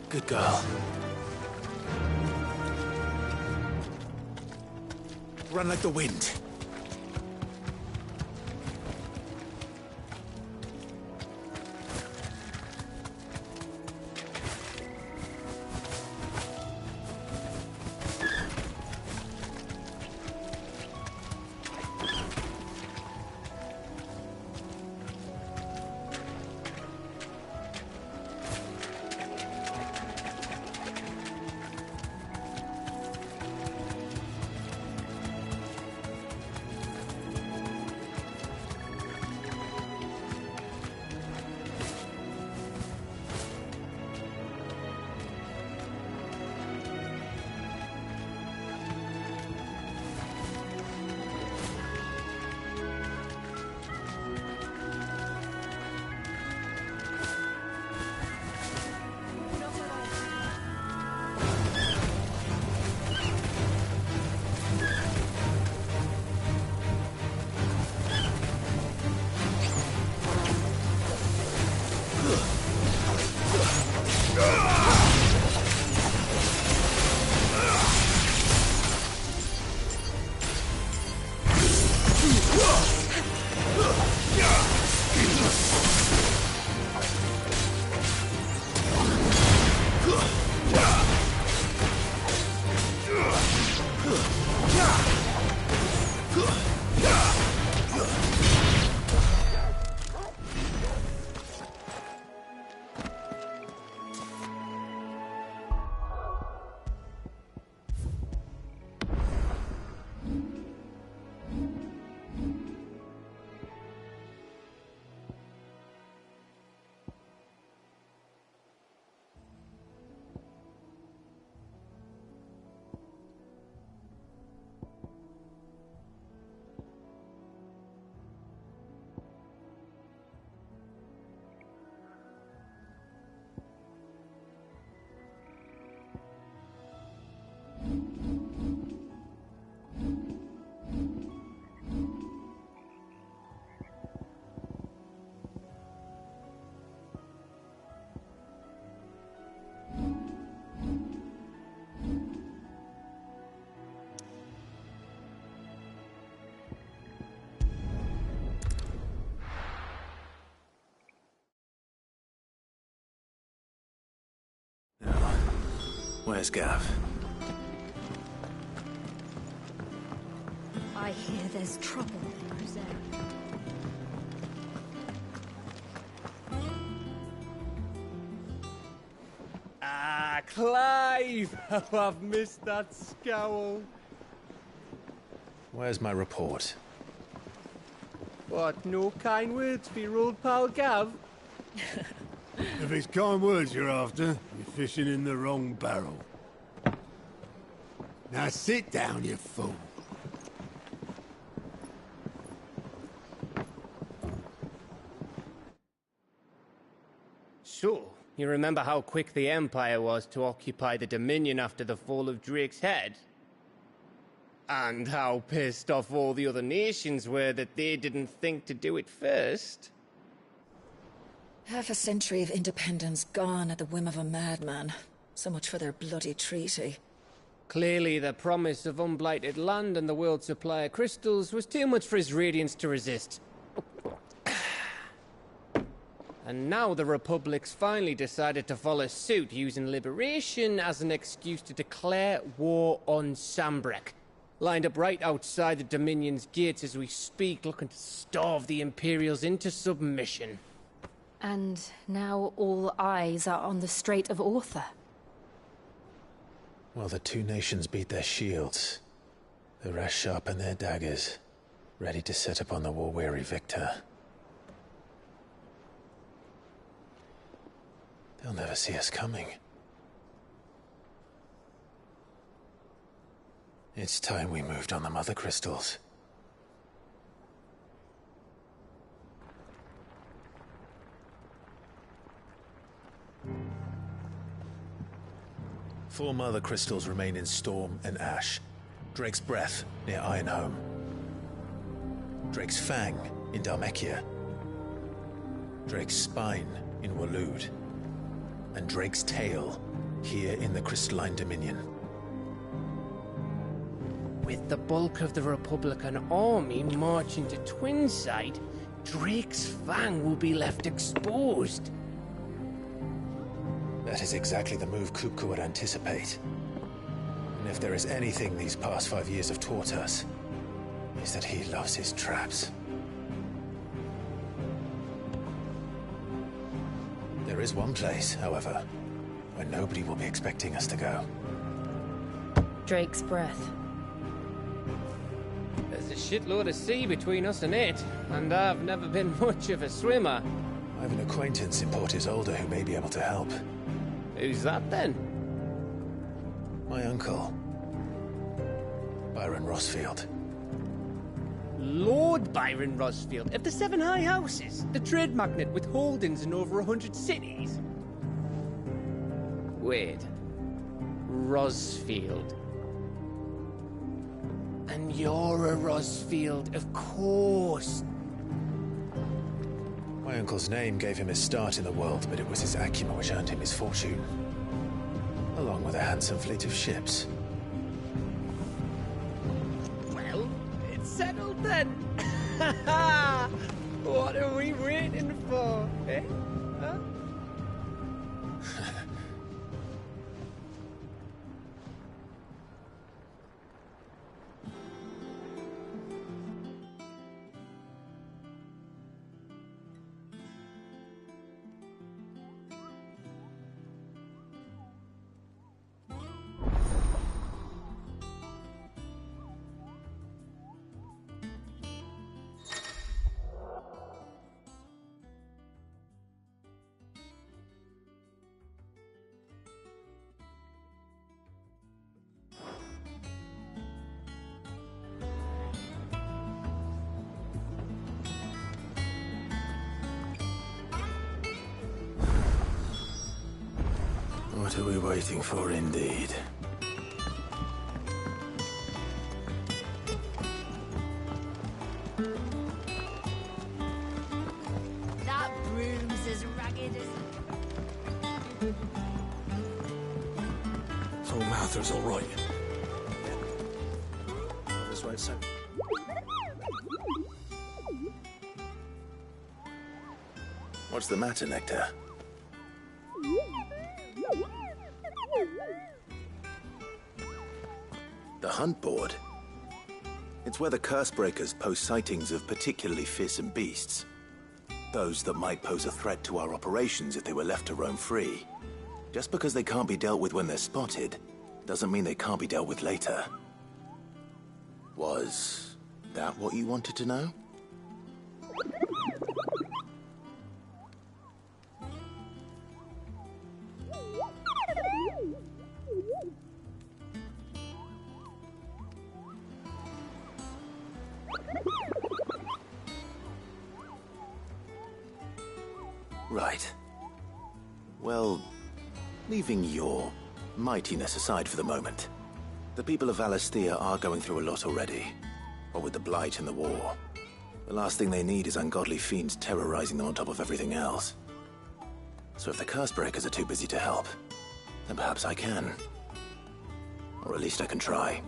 Good girl. Run like the wind. Where's Gav? I hear there's trouble in Roselle. Ah, Clive! Oh, I've missed that scowl. Where's my report? What, no kind words for your old pal Gav? If it's kind words you're after, you're fishing in the wrong barrel. Now sit down, you fool. So, you remember how quick the Empire was to occupy the Dominion after the fall of Drake's head? And how pissed off all the other nations were that they didn't think to do it first? Half a century of independence gone at the whim of a madman. So much for their bloody treaty. Clearly, the promise of unblighted land and the world's supply of crystals was too much for his radiance to resist. And now the Republic's finally decided to follow suit, using liberation as an excuse to declare war on Sambrek. Lined up right outside the Dominion's gates as we speak, looking to starve the Imperials into submission. And now all eyes are on the Strait of Author. Well, the two nations beat their shields. The rest sharpen their daggers, ready to set upon the war-weary victor. They'll never see us coming. It's time we moved on the mother crystals. Four mother crystals remain in Storm and Ash. Drake's Breath near Ironhome. Drake's Fang in Dhalmekia. Drake's Spine in Waloed. And Drake's Tail here in the Crystalline Dominion. With the bulk of the Republican army marching to Twinside, Drake's Fang will be left exposed. That is exactly the move Kupka would anticipate. And if there is anything these past 5 years have taught us, is that he loves his traps. There is one place, however, where nobody will be expecting us to go. Drake's Breath. There's a shitload of sea between us and it, and I've never been much of a swimmer. I have an acquaintance in Port Isolde who may be able to help. Who's that then? My uncle, Byron Rosfield. Lord Byron Rosfield of the Seven High Houses, the trade magnate with holdings in over 100 cities. Wait, Rosfield. And you're a Rosfield, of course. My uncle's name gave him his start in the world, but it was his acumen which earned him his fortune. Along with a handsome fleet of ships. Well, it's settled then. What are we waiting for, eh? Huh? What are we waiting for, indeed? That broom's as ragged as... So Mather's all right. This way, sir. What's the matter, Nectar? The hunt board? It's where the Cursebreakers post sightings of particularly fearsome beasts. Those that might pose a threat to our operations if they were left to roam free. Just because they can't be dealt with when they're spotted, doesn't mean they can't be dealt with later. Was that what you wanted to know? Right. Well, leaving your mightiness aside for the moment, the people of Valisthea are going through a lot already. What with the Blight and the war. The last thing they need is ungodly fiends terrorizing them on top of everything else. So if the Cursebreakers are too busy to help, then perhaps I can. Or at least I can try.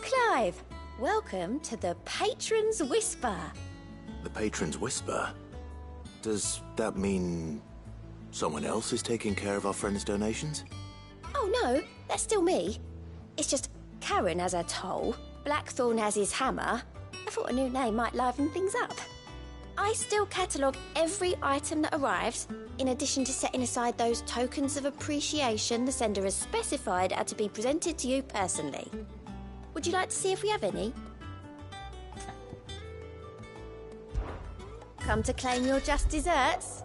Clive, welcome to the Patron's Whisper. The Patron's Whisper? Does that mean someone else is taking care of our friend's donations? Oh no, that's still me. It's just Karen has her toll, Blackthorn has his hammer. I thought a new name might liven things up. I still catalogue every item that arrives, in addition to setting aside those tokens of appreciation the sender has specified are to be presented to you personally. Would you like to see if we have any? Come to claim your just desserts?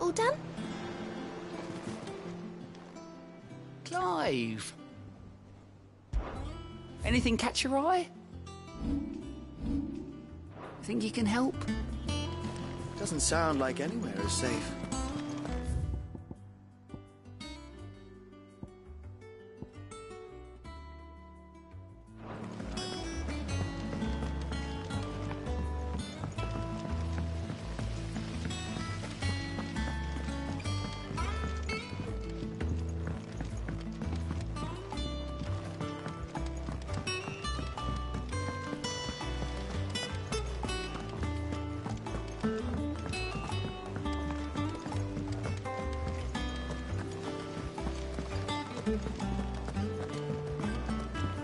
All done? Clive! Anything catch your eye? Think you can help? Doesn't sound like anywhere is safe.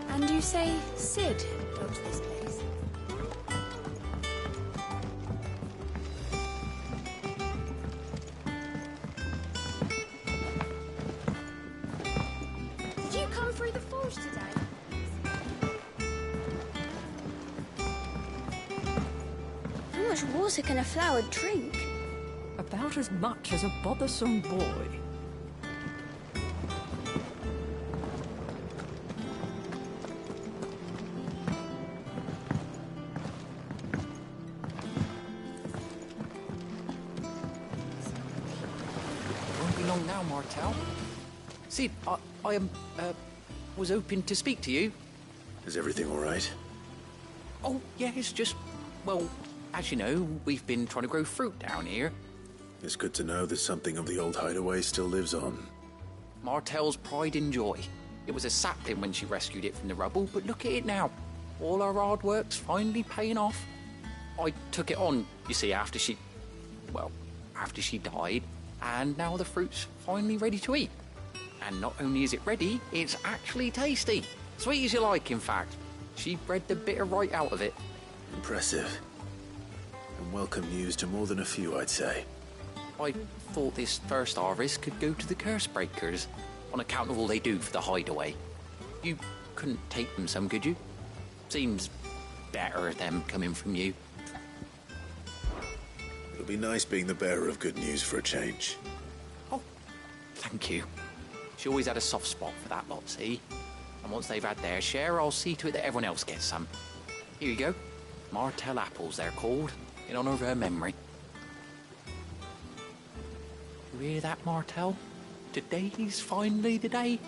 And you say Sid built this place? Did you come through the forge today? How much water can a flower drink? About as much as a bothersome boy. Won't be long now, Martel. Sid, I was hoping to speak to you. Is everything all right? Oh, yeah, it's just, well, as you know, we've been trying to grow fruit down here. It's good to know that something of the old hideaway still lives on. Martel's pride and joy. It was a sapling when she rescued it from the rubble, but look at it now. All our hard work's finally paying off. I took it on, you see, after she died, and now the fruit's finally ready to eat. And not only is it ready, it's actually tasty. Sweet as you like, in fact. She bred the bitter right out of it. Impressive. And welcome news to more than a few, I'd say. I thought this first harvest could go to the curse breakers, on account of all they do for the hideaway. You couldn't take them some, could you? Seems better them coming from you. It'll be nice being the bearer of good news for a change. Oh, thank you. She always had a soft spot for that lot, see? And once they've had their share, I'll see to it that everyone else gets some. Here you go. Martell apples, they're called, in honour of her memory. You hear that, Martell? Today's finally the day.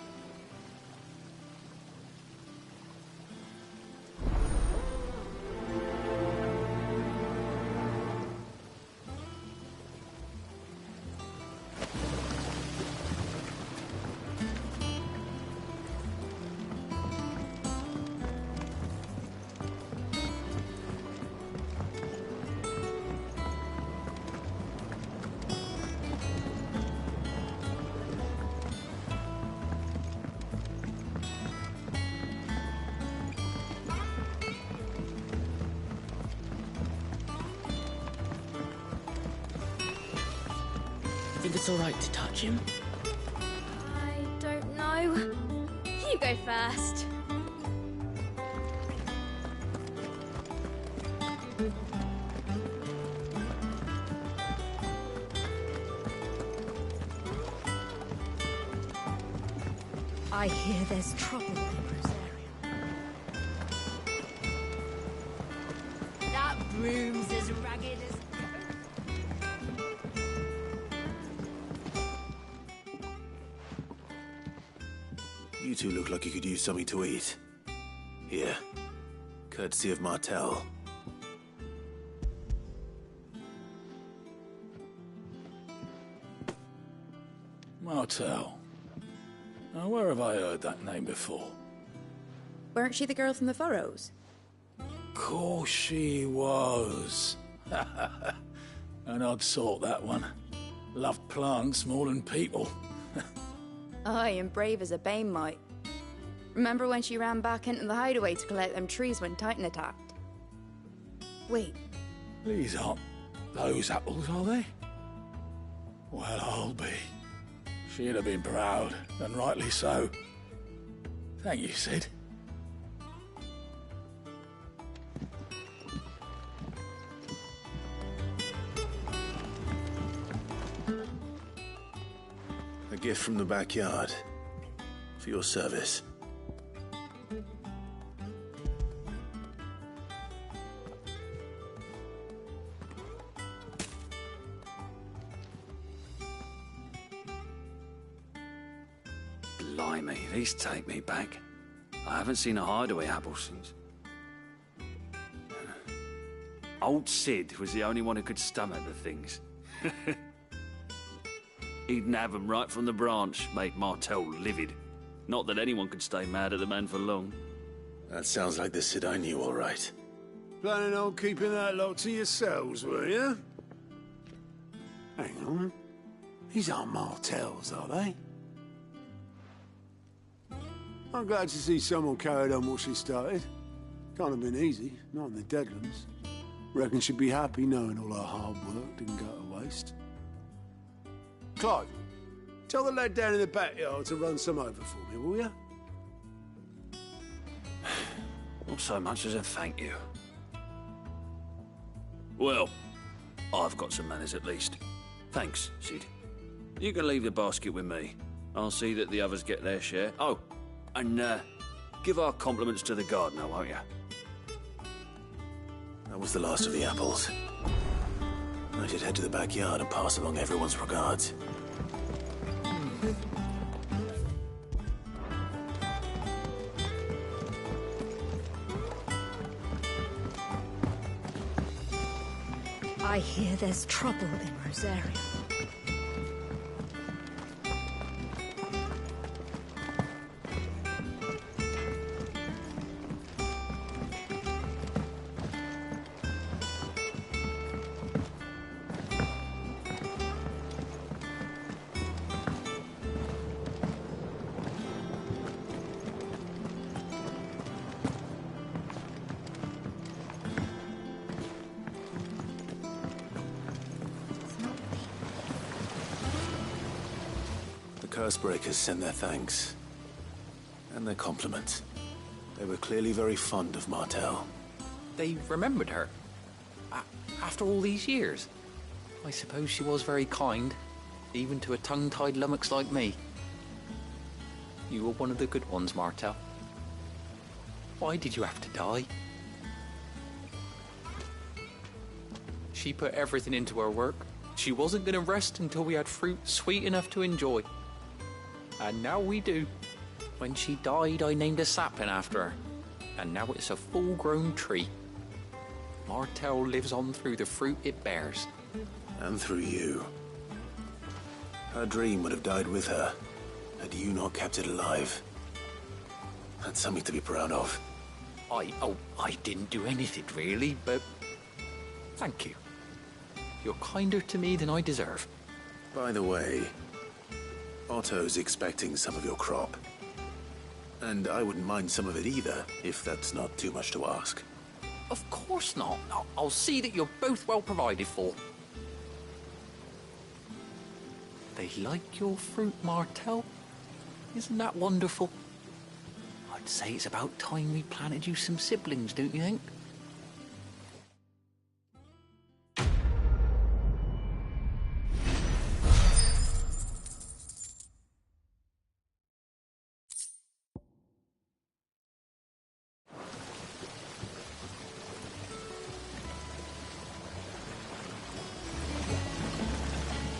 Think it's all right to touch him? I don't know. You go first. I hear there's trouble in Rosaria. That broom's as ragged as... You two look like you could use something to eat. Here. Courtesy of Martell. Martell. Now, where have I heard that name before? Weren't she the girl from the Furrows? Course she was. An odd sort, that one. Loved plants more than people. Aye, and brave as a bane might. Remember when she ran back into the hideaway to collect them trees when Titan attacked? Wait. These aren't those apples, are they? Well, I'll be. She'd have been proud, and rightly so. Thank you, Sid. A gift from the backyard. For your service. Blimey, these take me back. I haven't seen a hideaway apple since. Old Sid was the only one who could stomach the things. He'd nab 'em right from the branch, make Martell livid. Not that anyone could stay mad at the man for long. That sounds like the Sid I knew, all right. Planning on keeping that lot to yourselves, were you? Hang on. These aren't Martells, are they? I'm glad to see someone carried on what she started. Can't have been easy, not in the Deadlands. Reckon she'd be happy knowing all her hard work didn't go to waste. Clive, tell the lad down in the backyard to run some over for me, will you? Not so much as a thank you. Well, I've got some manners at least. Thanks, Sid. You can leave the basket with me. I'll see that the others get their share. Oh, and give our compliments to the gardener, won't you? That was the last of the apples. I should head to the backyard and pass along everyone's regards. I hear there's trouble in Rosaria. Cursebreakers send their thanks. And their compliments. They were clearly very fond of Martel. They remembered her. After all these years. I suppose she was very kind, even to a tongue-tied lummox like me. You were one of the good ones, Martel. Why did you have to die? She put everything into her work. She wasn't going to rest until we had fruit sweet enough to enjoy. And now we do. When she died, I named a sapling after her. And now it's a full-grown tree. Martel lives on through the fruit it bears. And through you. Her dream would have died with her, had you not kept it alive. That's something to be proud of. I didn't do anything really, but thank you. You're kinder to me than I deserve. By the way, Otto's expecting some of your crop. And I wouldn't mind some of it either, if that's not too much to ask. Of course not. I'll see that you're both well provided for. They like your fruit, Martel. Isn't that wonderful? I'd say it's about time we planted you some siblings, don't you think?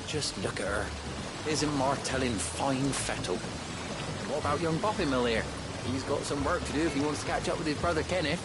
Just look at her. Isn't Martel in fine fettle? What about young Boppy here? He's got some work to do if he wants to catch up with his brother Kenneth.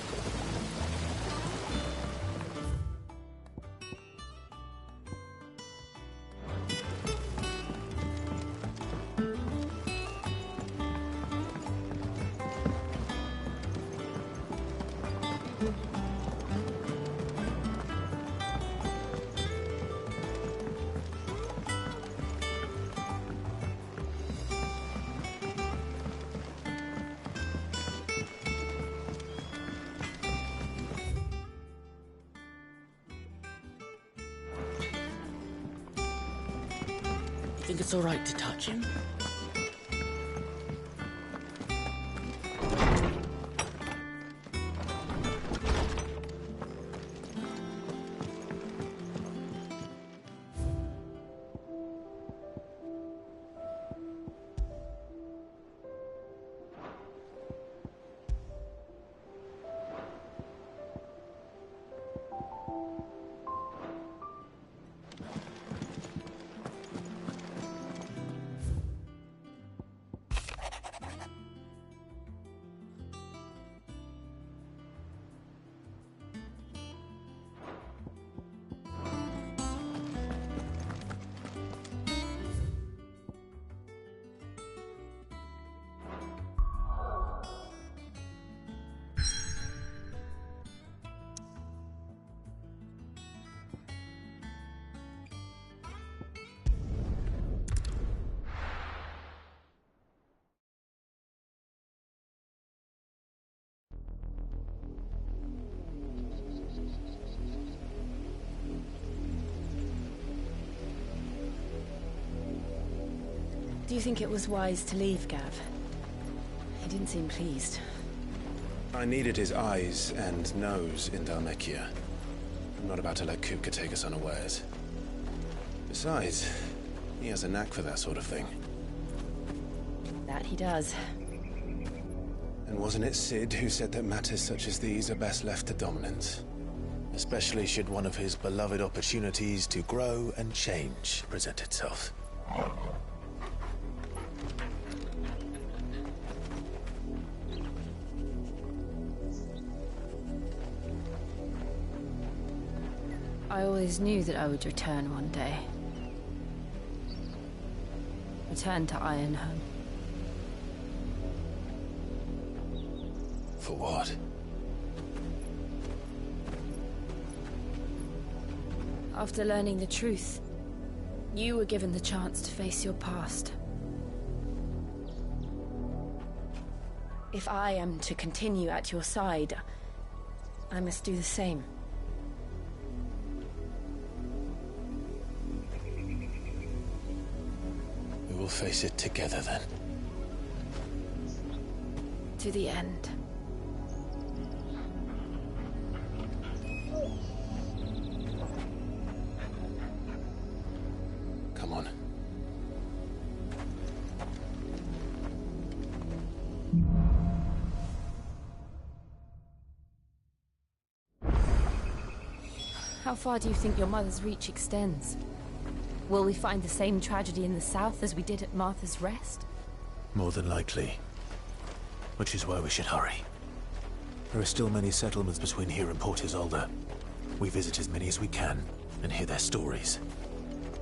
Think it's all right to touch him? Do you think it was wise to leave, Gav? He didn't seem pleased. I needed his eyes and nose in Dhalmekia. I'm not about to let Kupka take us unawares. Besides, he has a knack for that sort of thing. That he does. And wasn't it Sid who said that matters such as these are best left to dominance? Especially should one of his beloved opportunities to grow and change present itself. I always knew that I would return one day. Return to Ironhome. For what? After learning the truth, you were given the chance to face your past. If I am to continue at your side, I must do the same. We we'll face it together then. To the end. Come on. How far do you think your mother's reach extends? Will we find the same tragedy in the south as we did at Martha's Rest? More than likely. Which is why we should hurry. There are still many settlements between here and Port Isolde. We visit as many as we can and hear their stories.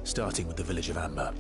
Starting with the village of Amber.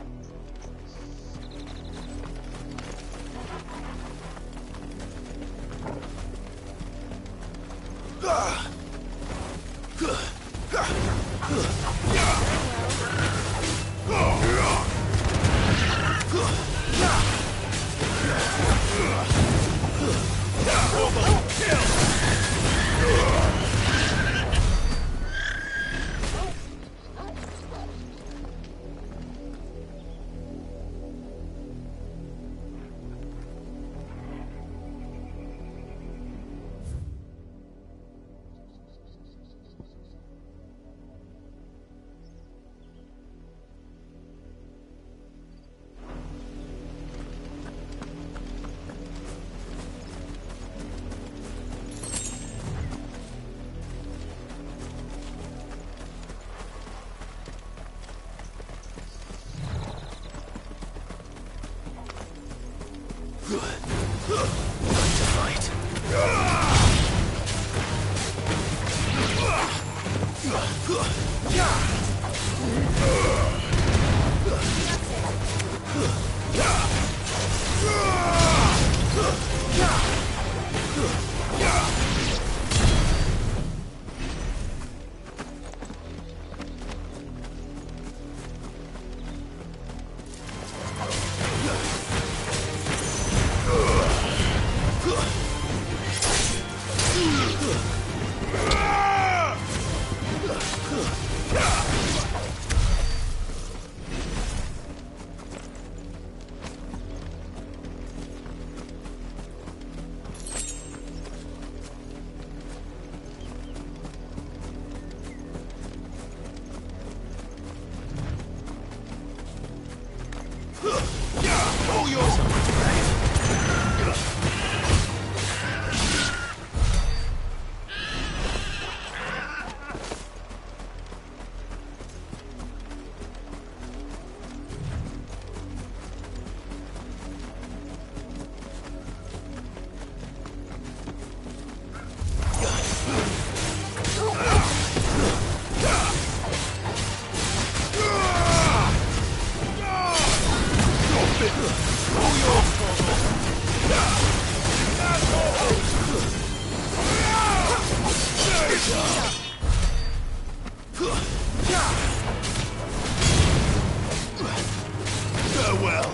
Farewell.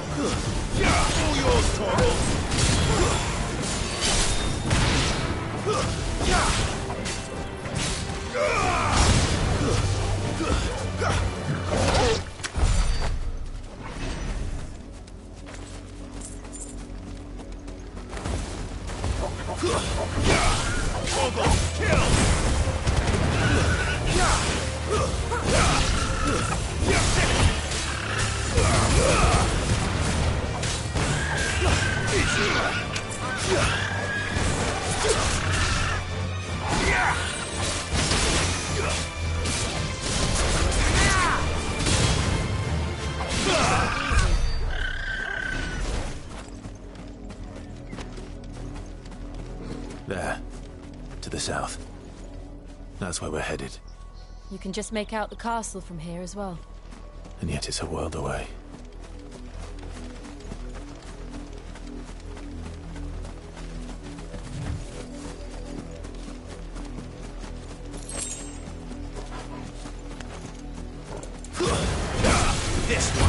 All yours, Torvald. There. To the south. That's where we're headed. You can just make out the castle from here as well. And yet it's a world away. This one.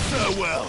Farewell.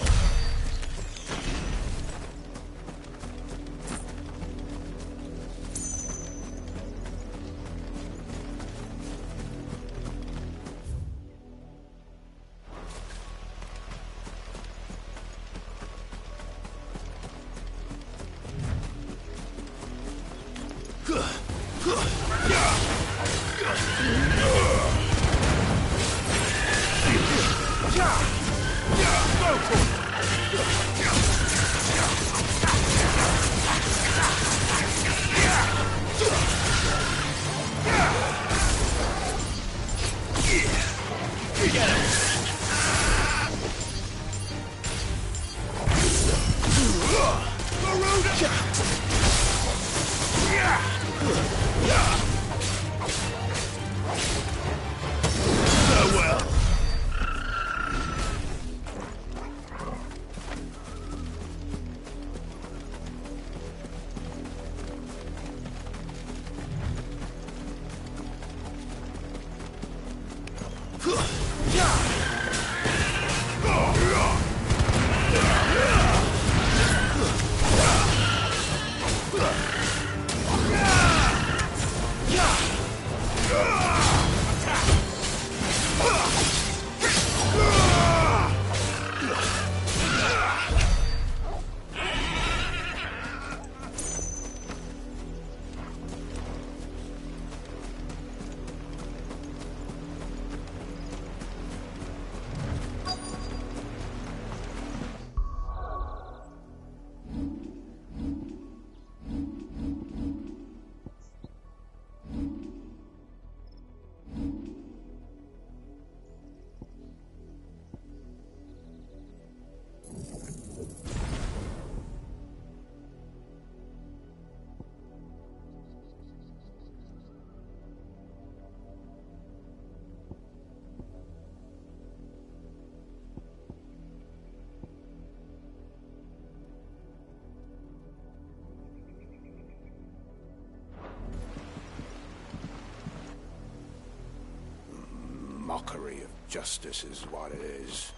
Mockery of justice is what it is.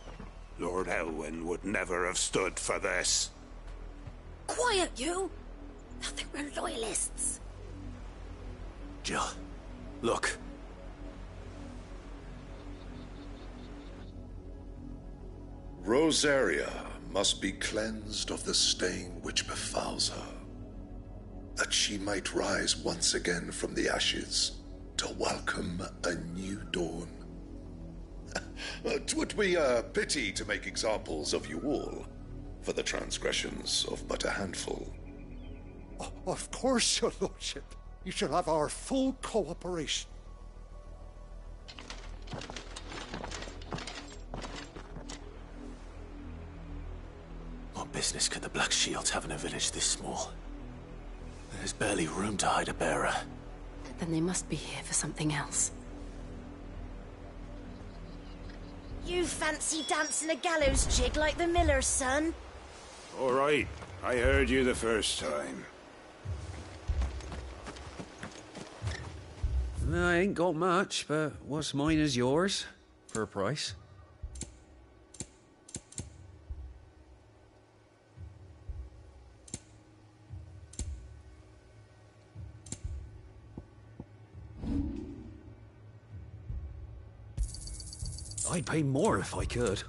Lord Elwyn would never have stood for this. Quiet, you! I think we're loyalists. Jill, look. Rosaria must be cleansed of the stain which befouls her, that she might rise once again from the ashes to welcome a new dawn. 'Twould be a pity to make examples of you all for the transgressions of but a handful. Of course, your lordship. You shall have our full cooperation. What business could the Black Shields have in a village this small? There's barely room to hide a bearer. Then they must be here for something else. You fancy dancing a gallows jig like the miller's son? All right. I heard you the first time. I ain't got much, but what's mine is yours, for a price. I'd pay more if I could.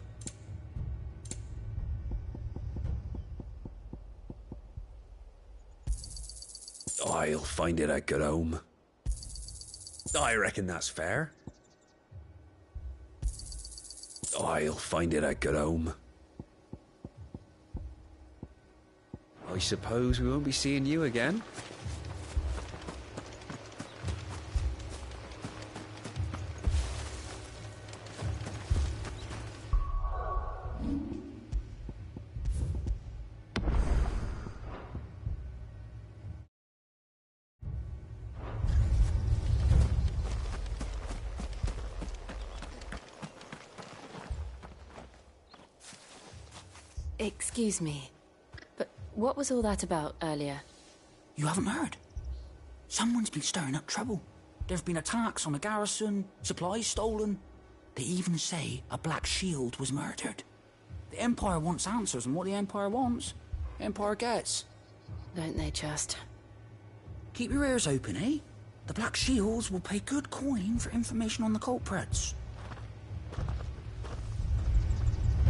I'll find it at good home. I reckon that's fair. I'll find it at good home. I suppose we won't be seeing you again. Excuse me, but what was all that about earlier? You haven't heard? Someone's been stirring up trouble. There've been attacks on the garrison, supplies stolen. They even say a Black Shield was murdered. The Empire wants answers, and what the Empire wants, the Empire gets. Don't they just? Keep your ears open, eh? The Black Shields will pay good coin for information on the culprits.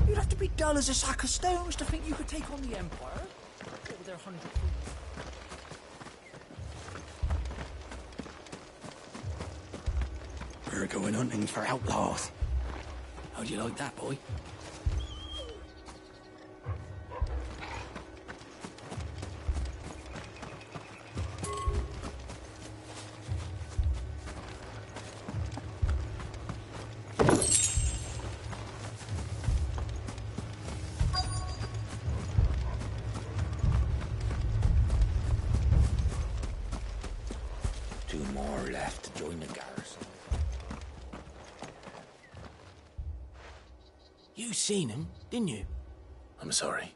You'd have to be dull as a sack of stones to think you could take on the Empire. What with their 100 We're going hunting for outlaws. How do you like that, boy? Two more left to join the garrison. You seen him, didn't you? I'm sorry.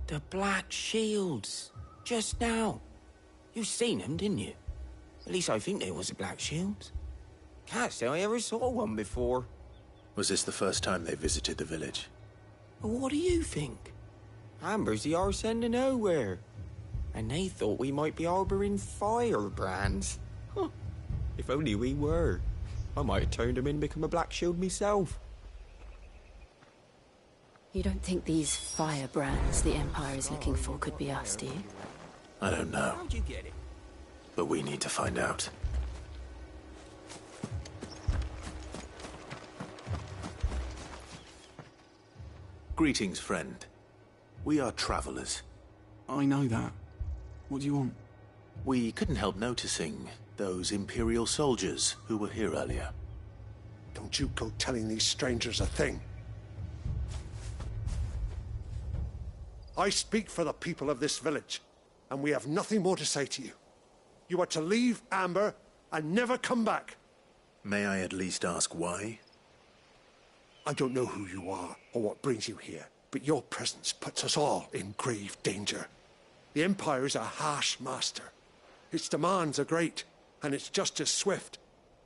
The Black Shields. Just now. You seen them, didn't you? At least I think there was a Black Shields. Can't say I ever saw one before. Was this the first time they visited the village? What do you think? Amber's the arse end of nowhere. And they thought we might be harbouring firebrands. Huh. If only we were. I might have turned them in and become a Black Shield myself. You don't think these firebrands the Empire is looking for could be us, do you? I don't know. How'd you get it? But we need to find out. Greetings, friend. We are travelers. I know that. What do you want? We couldn't help noticing those Imperial soldiers who were here earlier. Don't you go telling these strangers a thing. I speak for the people of this village, and we have nothing more to say to you. You are to leave Amber and never come back. May I at least ask why? I don't know who you are or what brings you here, but your presence puts us all in grave danger. The Empire is a harsh master. Its demands are great, and its justice swift.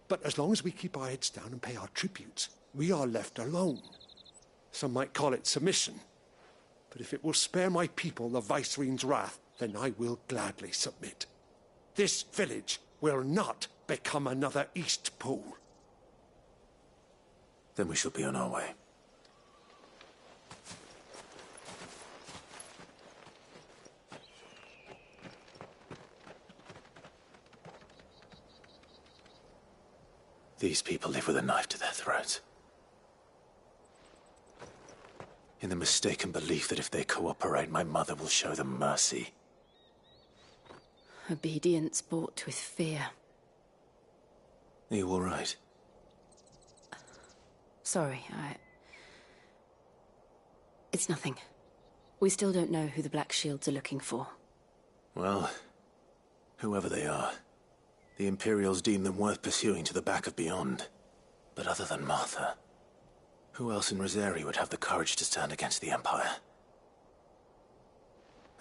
But as long as we keep our heads down and pay our tributes, we are left alone. Some might call it submission. But if it will spare my people the Viceroy's wrath, then I will gladly submit. This village will not become another East Pool. Then we shall be on our way. These people live with a knife to their throats. In the mistaken belief that if they cooperate, my mother will show them mercy. Obedience bought with fear. Are you all right? Sorry, It's nothing. We still don't know who the Black Shields are looking for. Well, whoever they are, the Imperials deem them worth pursuing to the back of beyond. But other than Martha, who else in Rosari would have the courage to stand against the Empire?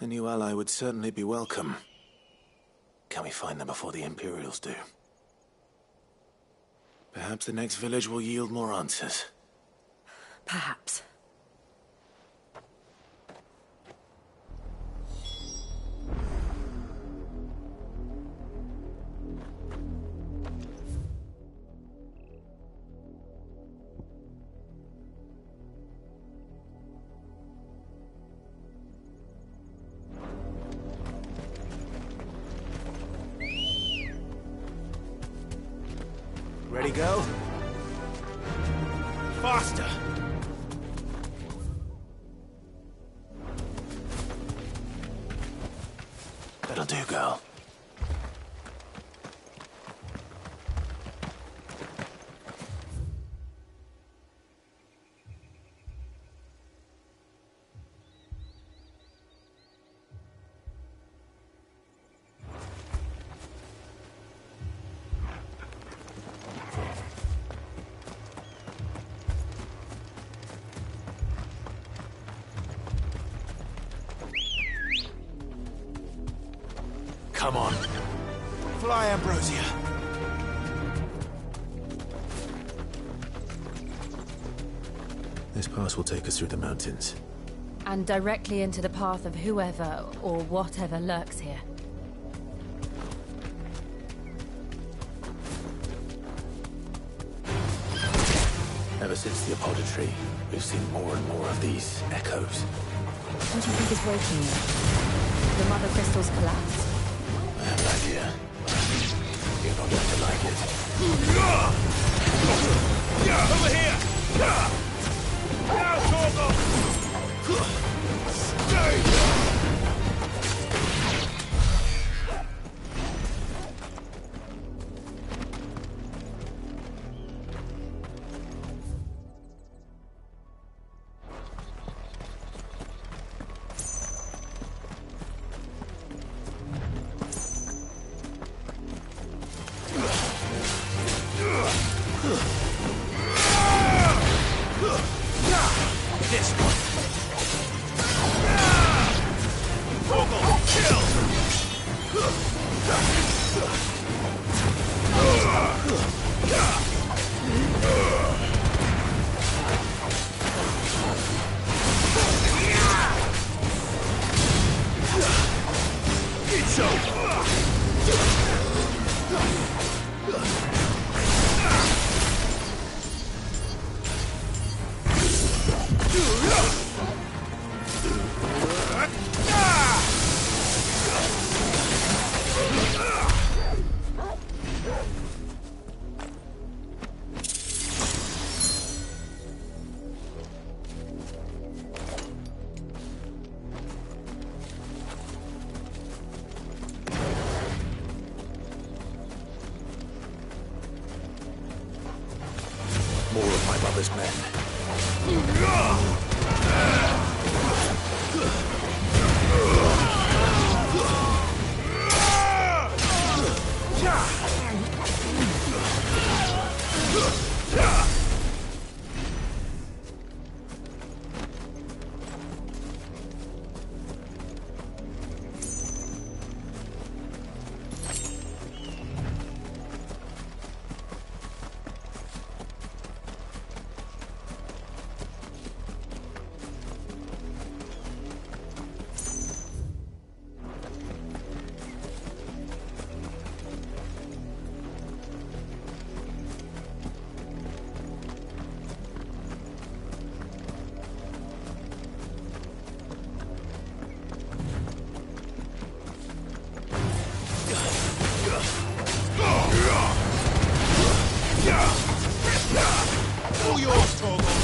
A new ally would certainly be welcome. Can we find them before the Imperials do? Perhaps the next village will yield more answers. Perhaps. Ready, go? Faster! That'll do, girl. Come on. Fly, Ambrosia. This pass will take us through the mountains. And directly into the path of whoever or whatever lurks here. Ever since the apodder tree, we've seen more and more of these echoes. What do you think is waking you? The mother crystal's collapse. I have an idea. You're not going to like it. Over here! Now, Torgal! This one. Torgal, kill! It's over! More of my mother's men. All yours, Torgal!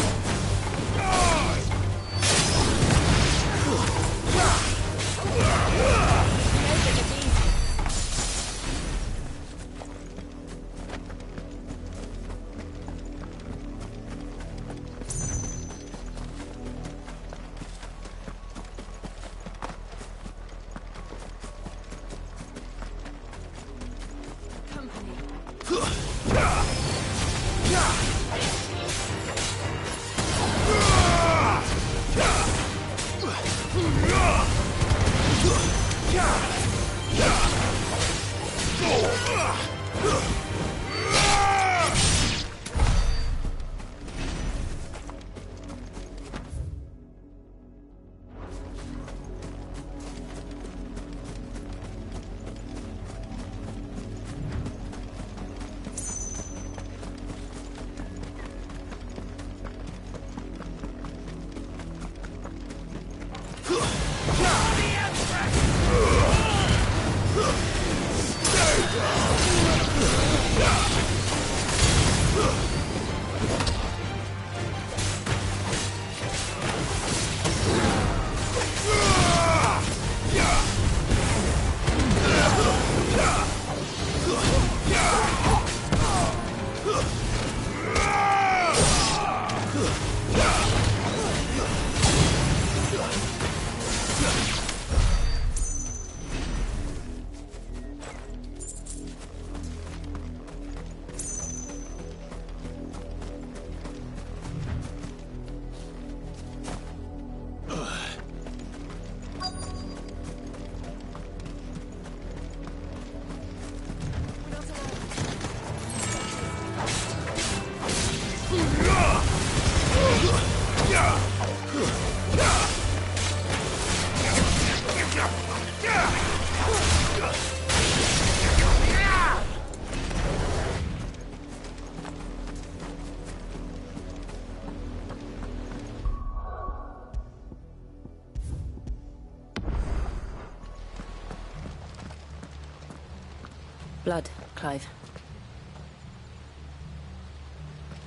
Blood, Clive.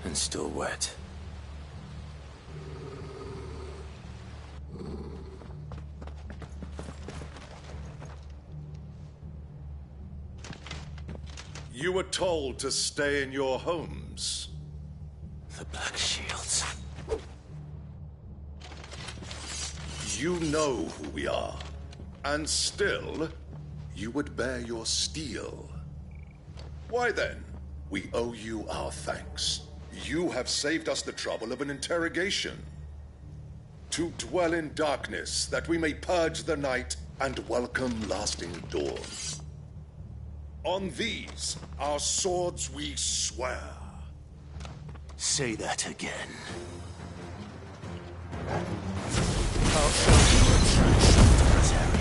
And still wet. You were told to stay in your homes. The Black Shields. You know who we are. And still, you would bear your steel. Why then? We owe you our thanks. You have saved us the trouble of an interrogation. To dwell in darkness, that we may purge the night and welcome lasting dawn. On these, our swords we swear. Say that again. I'll show you what's this area.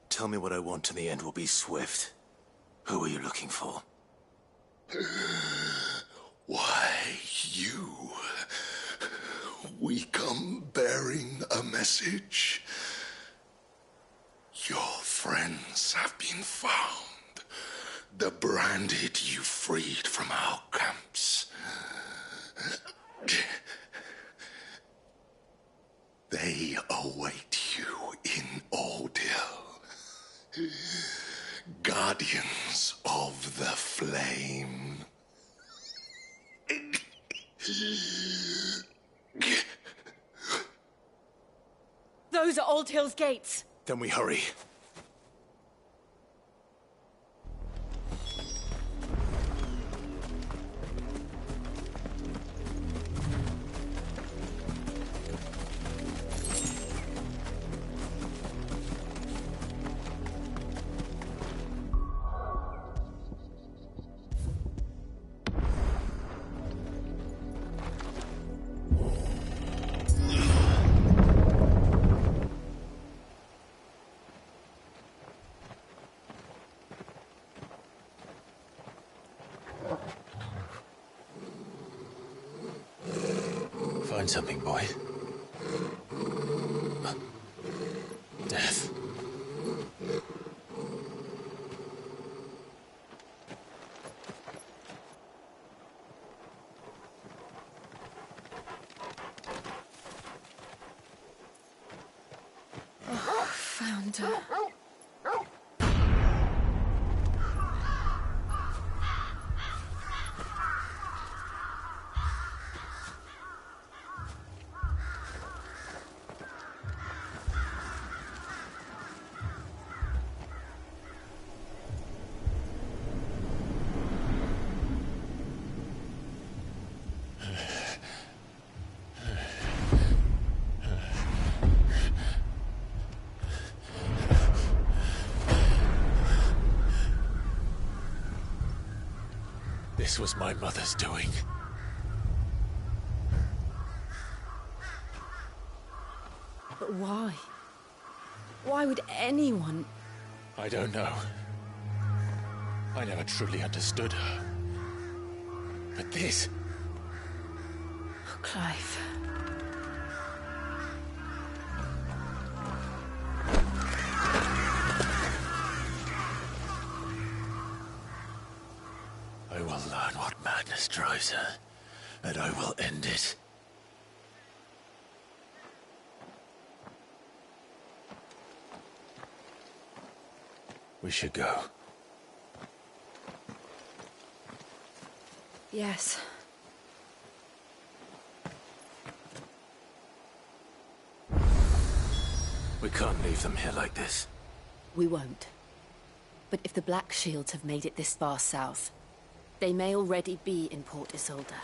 Tell me what I want and the end will be swift. Who are you looking for? Why, you. We come bearing a message. Your friends have been found. The branded you freed from our camps. They await you in Ordeal. Guardians of the Flame. Those are Old Hill's gates. Then we hurry. Find something, boy. Death. Oh, found her. This was my mother's doing. But why? Why would anyone? I don't know. I never truly understood her. But this... Oh, Clive. I will learn what madness drives her, and I will end it. We should go. Yes. We can't leave them here like this. We won't. But if the Black Shields have made it this far south, they may already be in Port Isolde.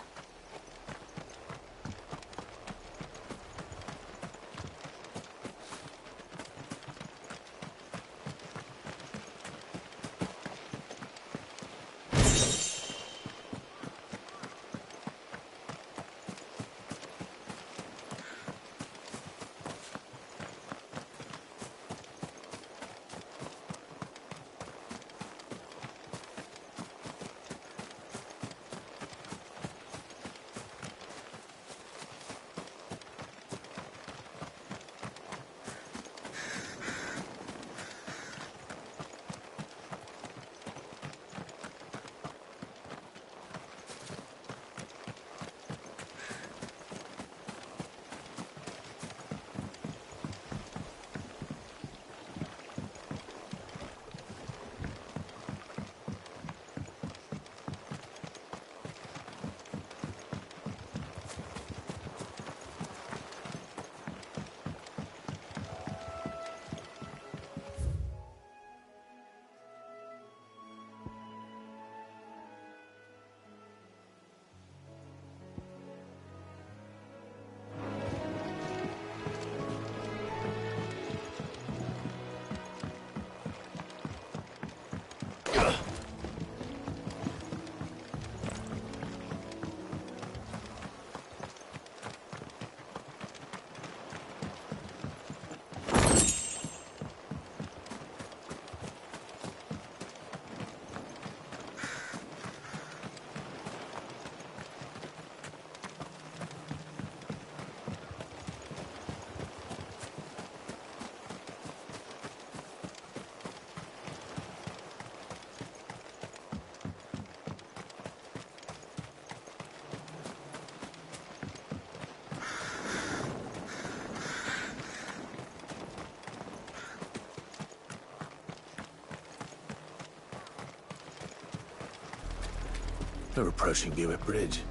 We're approaching Buick Bridge.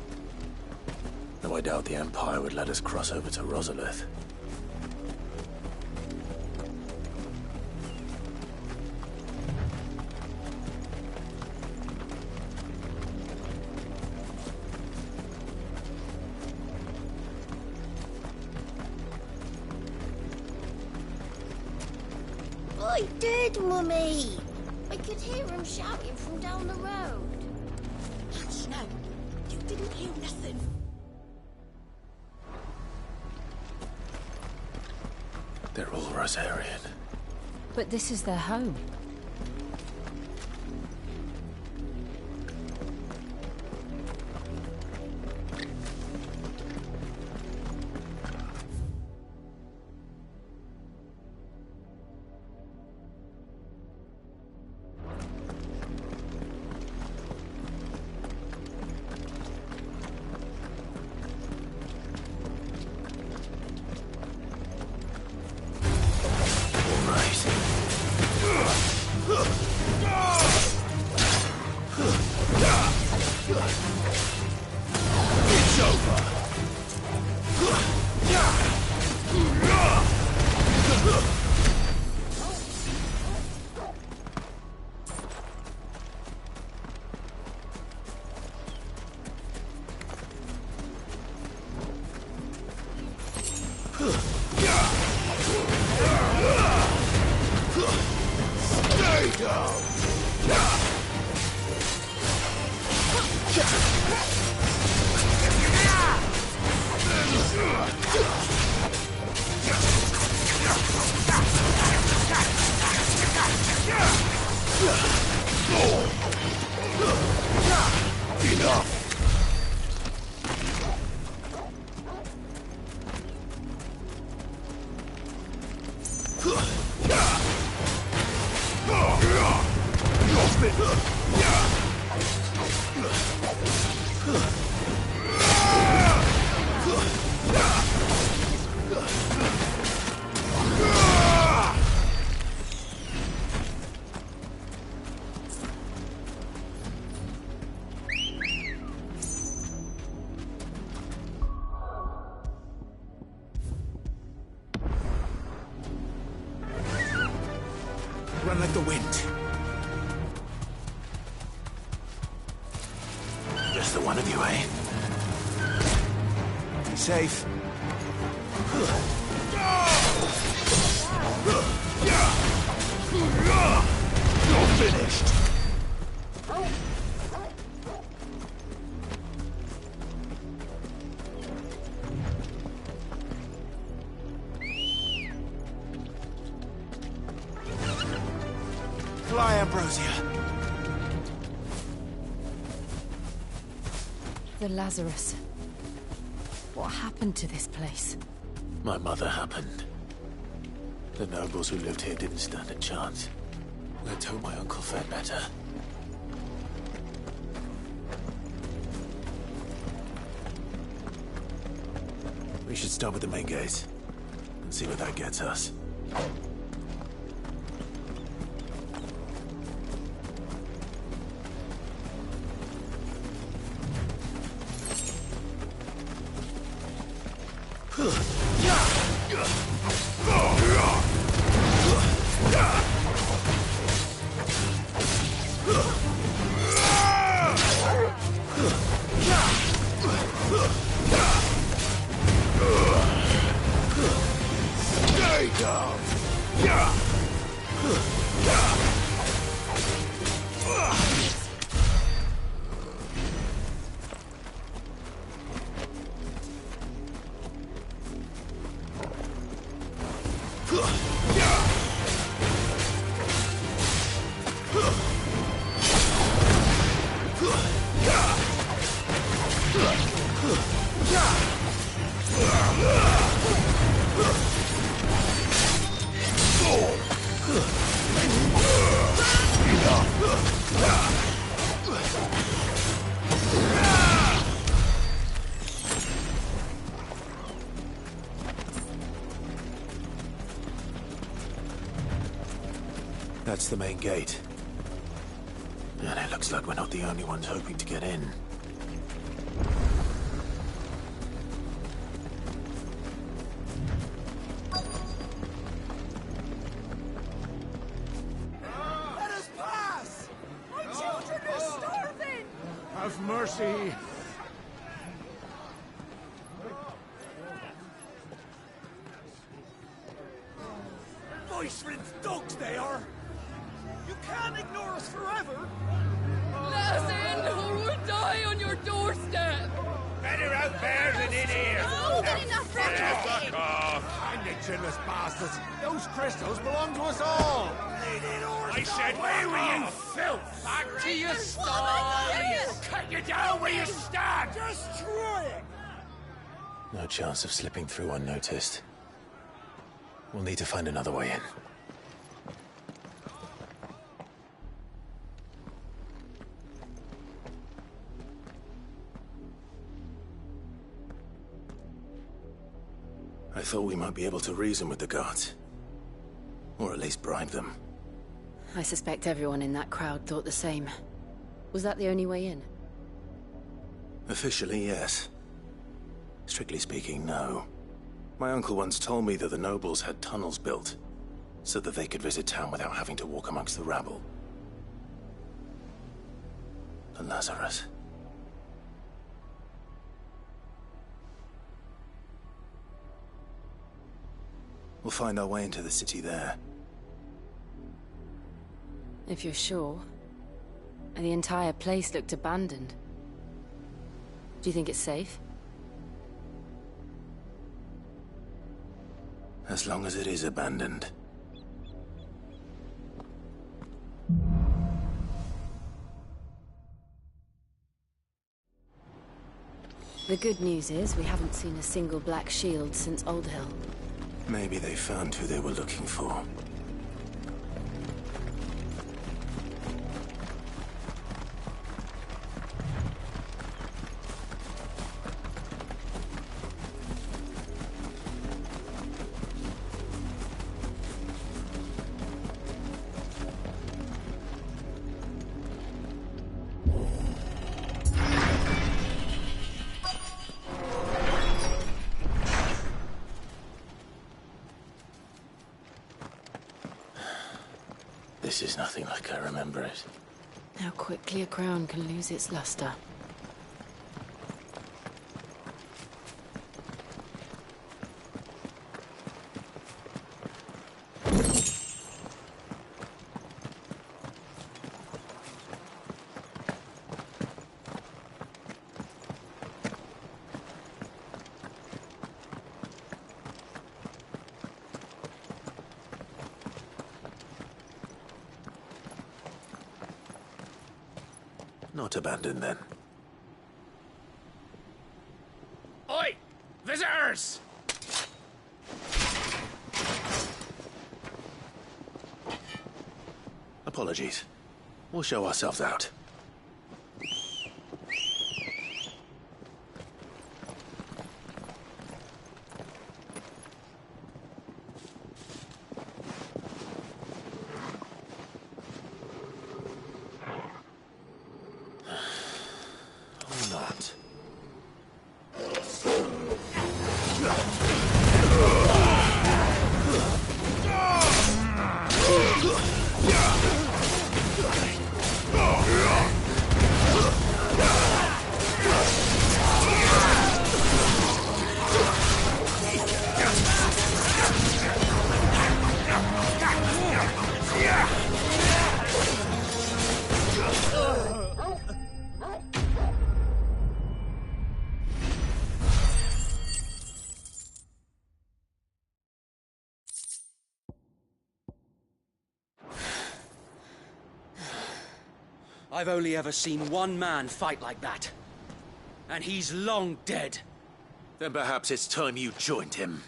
Though I doubt the Empire would let us cross over to Rosalith. I did, Mummy! I could hear him shouting from down the road. No, you didn't hear nothing. They're all Rosarian. But this is their home. It's over. Stay down. Run like the wind. Just the one of you, eh? Safe. You're finished. Fly, Ambrosia. The Lazarus. What happened to this place? My mother happened. The nobles who lived here didn't stand a chance. Let's hope my uncle fared better. We should start with the main gate and see where that gets us. Stay down. That's the main gate. And it looks like we're not the only ones hoping to get in. Let us pass! My children are starving! Have mercy! Voice-rinsed dogs they are! You can't ignore us forever! Let us in, or we'll die on your doorstep! Better out there than in here. Oh, good enough for Fuck off. Find the chinless bastards! Those crystals belong to us all! I said, where were you, filth? Back to your stalls. Cut you down where you stand. Just try it! No chance of slipping through unnoticed. We'll need to find another way in. I thought we might be able to reason with the guards. Or at least bribe them. I suspect everyone in that crowd thought the same. Was that the only way in? Officially, yes. Strictly speaking, no. My uncle once told me that the nobles had tunnels built, so that they could visit town without having to walk amongst the rabble. The Lazarus. We'll find our way into the city there. If you're sure. The entire place looked abandoned. Do you think it's safe? As long as it is abandoned. The good news is we haven't seen a single black shield since Old Hill. Maybe they found who they were looking for. This is nothing like I remember it. How quickly a crown can lose its luster. Not abandoned, then. Oi! Visitors! Apologies. We'll show ourselves out. Or not. I've only ever seen one man fight like that. And he's long dead. Then perhaps it's time you joined him.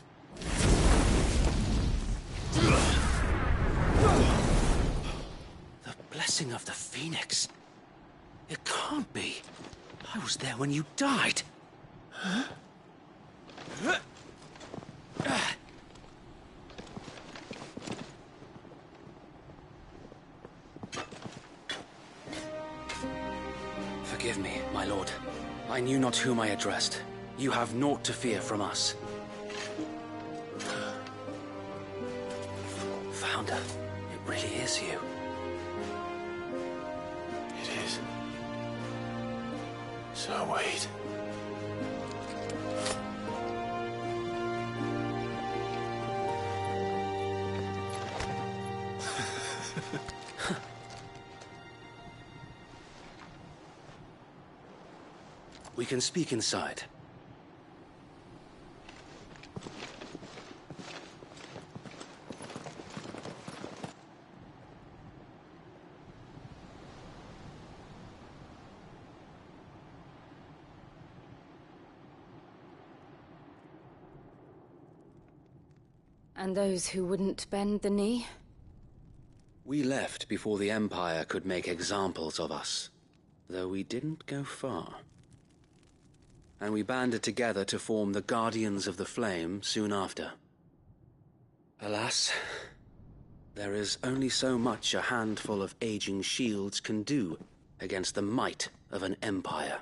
The blessing of the Phoenix. It can't be. I was there when you died. Huh? Forgive me, my lord. I knew not whom I addressed. You have naught to fear from us. Founder, it really is you. It is. So wait. We can speak inside. And those who wouldn't bend the knee? We left before the Empire could make examples of us, though we didn't go far. And we banded together to form the Guardians of the Flame soon after. Alas, there is only so much a handful of aging shields can do against the might of an empire.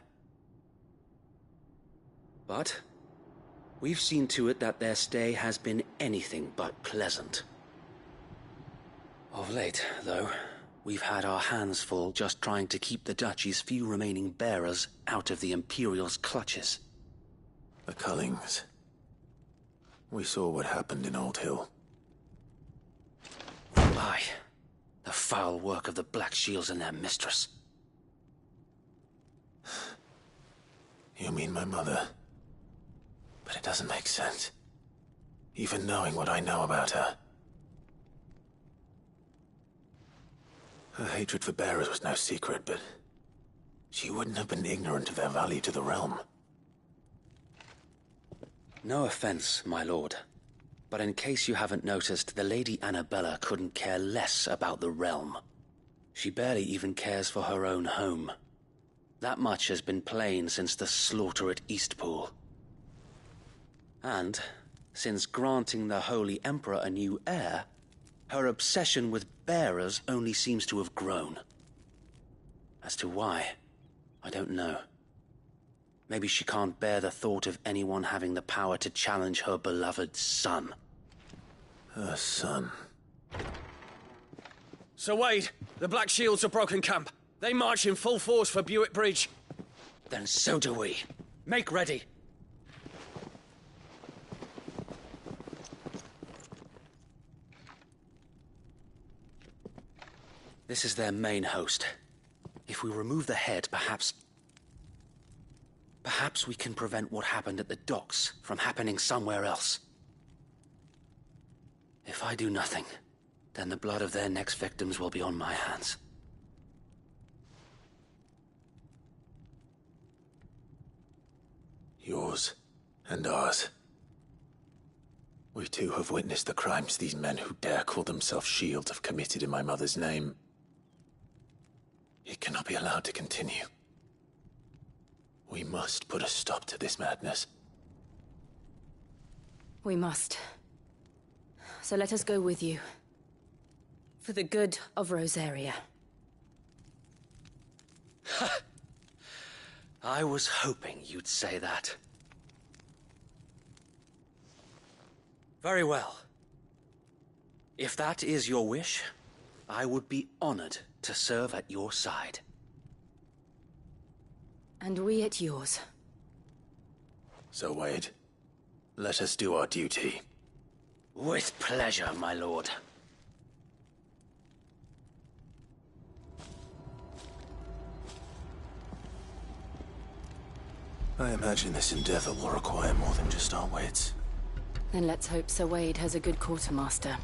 But we've seen to it that their stay has been anything but pleasant. Of late, though, we've had our hands full just trying to keep the Duchy's few remaining bearers out of the Imperial's clutches. The Cullings. We saw what happened in Old Hill. Aye. The foul work of the Black Shields and their mistress. You mean my mother? But it doesn't make sense. Even knowing what I know about her. Her hatred for bearers was no secret, but she wouldn't have been ignorant of their value to the realm. No offense, my lord, but in case you haven't noticed, the Lady Annabella couldn't care less about the realm. She barely even cares for her own home. That much has been plain since the slaughter at Eastpool. And, since granting the Holy Emperor a new heir, her obsession with bearers only seems to have grown. As to why, I don't know. Maybe she can't bear the thought of anyone having the power to challenge her beloved son. Her son. Sir Wade, the Black Shields have broken camp. They march in full force for Buick Bridge. Then so do we. Make ready. This is their main host. If we remove the head, perhaps we can prevent what happened at the docks from happening somewhere else. If I do nothing, then the blood of their next victims will be on my hands. Yours and ours. We too have witnessed the crimes these men who dare call themselves Shield have committed in my mother's name. It cannot be allowed to continue. We must put a stop to this madness. We must. So let us go with you. For the good of Rosaria. I was hoping you'd say that. Very well. If that is your wish, I would be honored to serve at your side. And we at yours. So, Wade, let us do our duty. With pleasure, my lord. I imagine this endeavor will require more than just our wits. Then let's hope Sir Wade has a good quartermaster.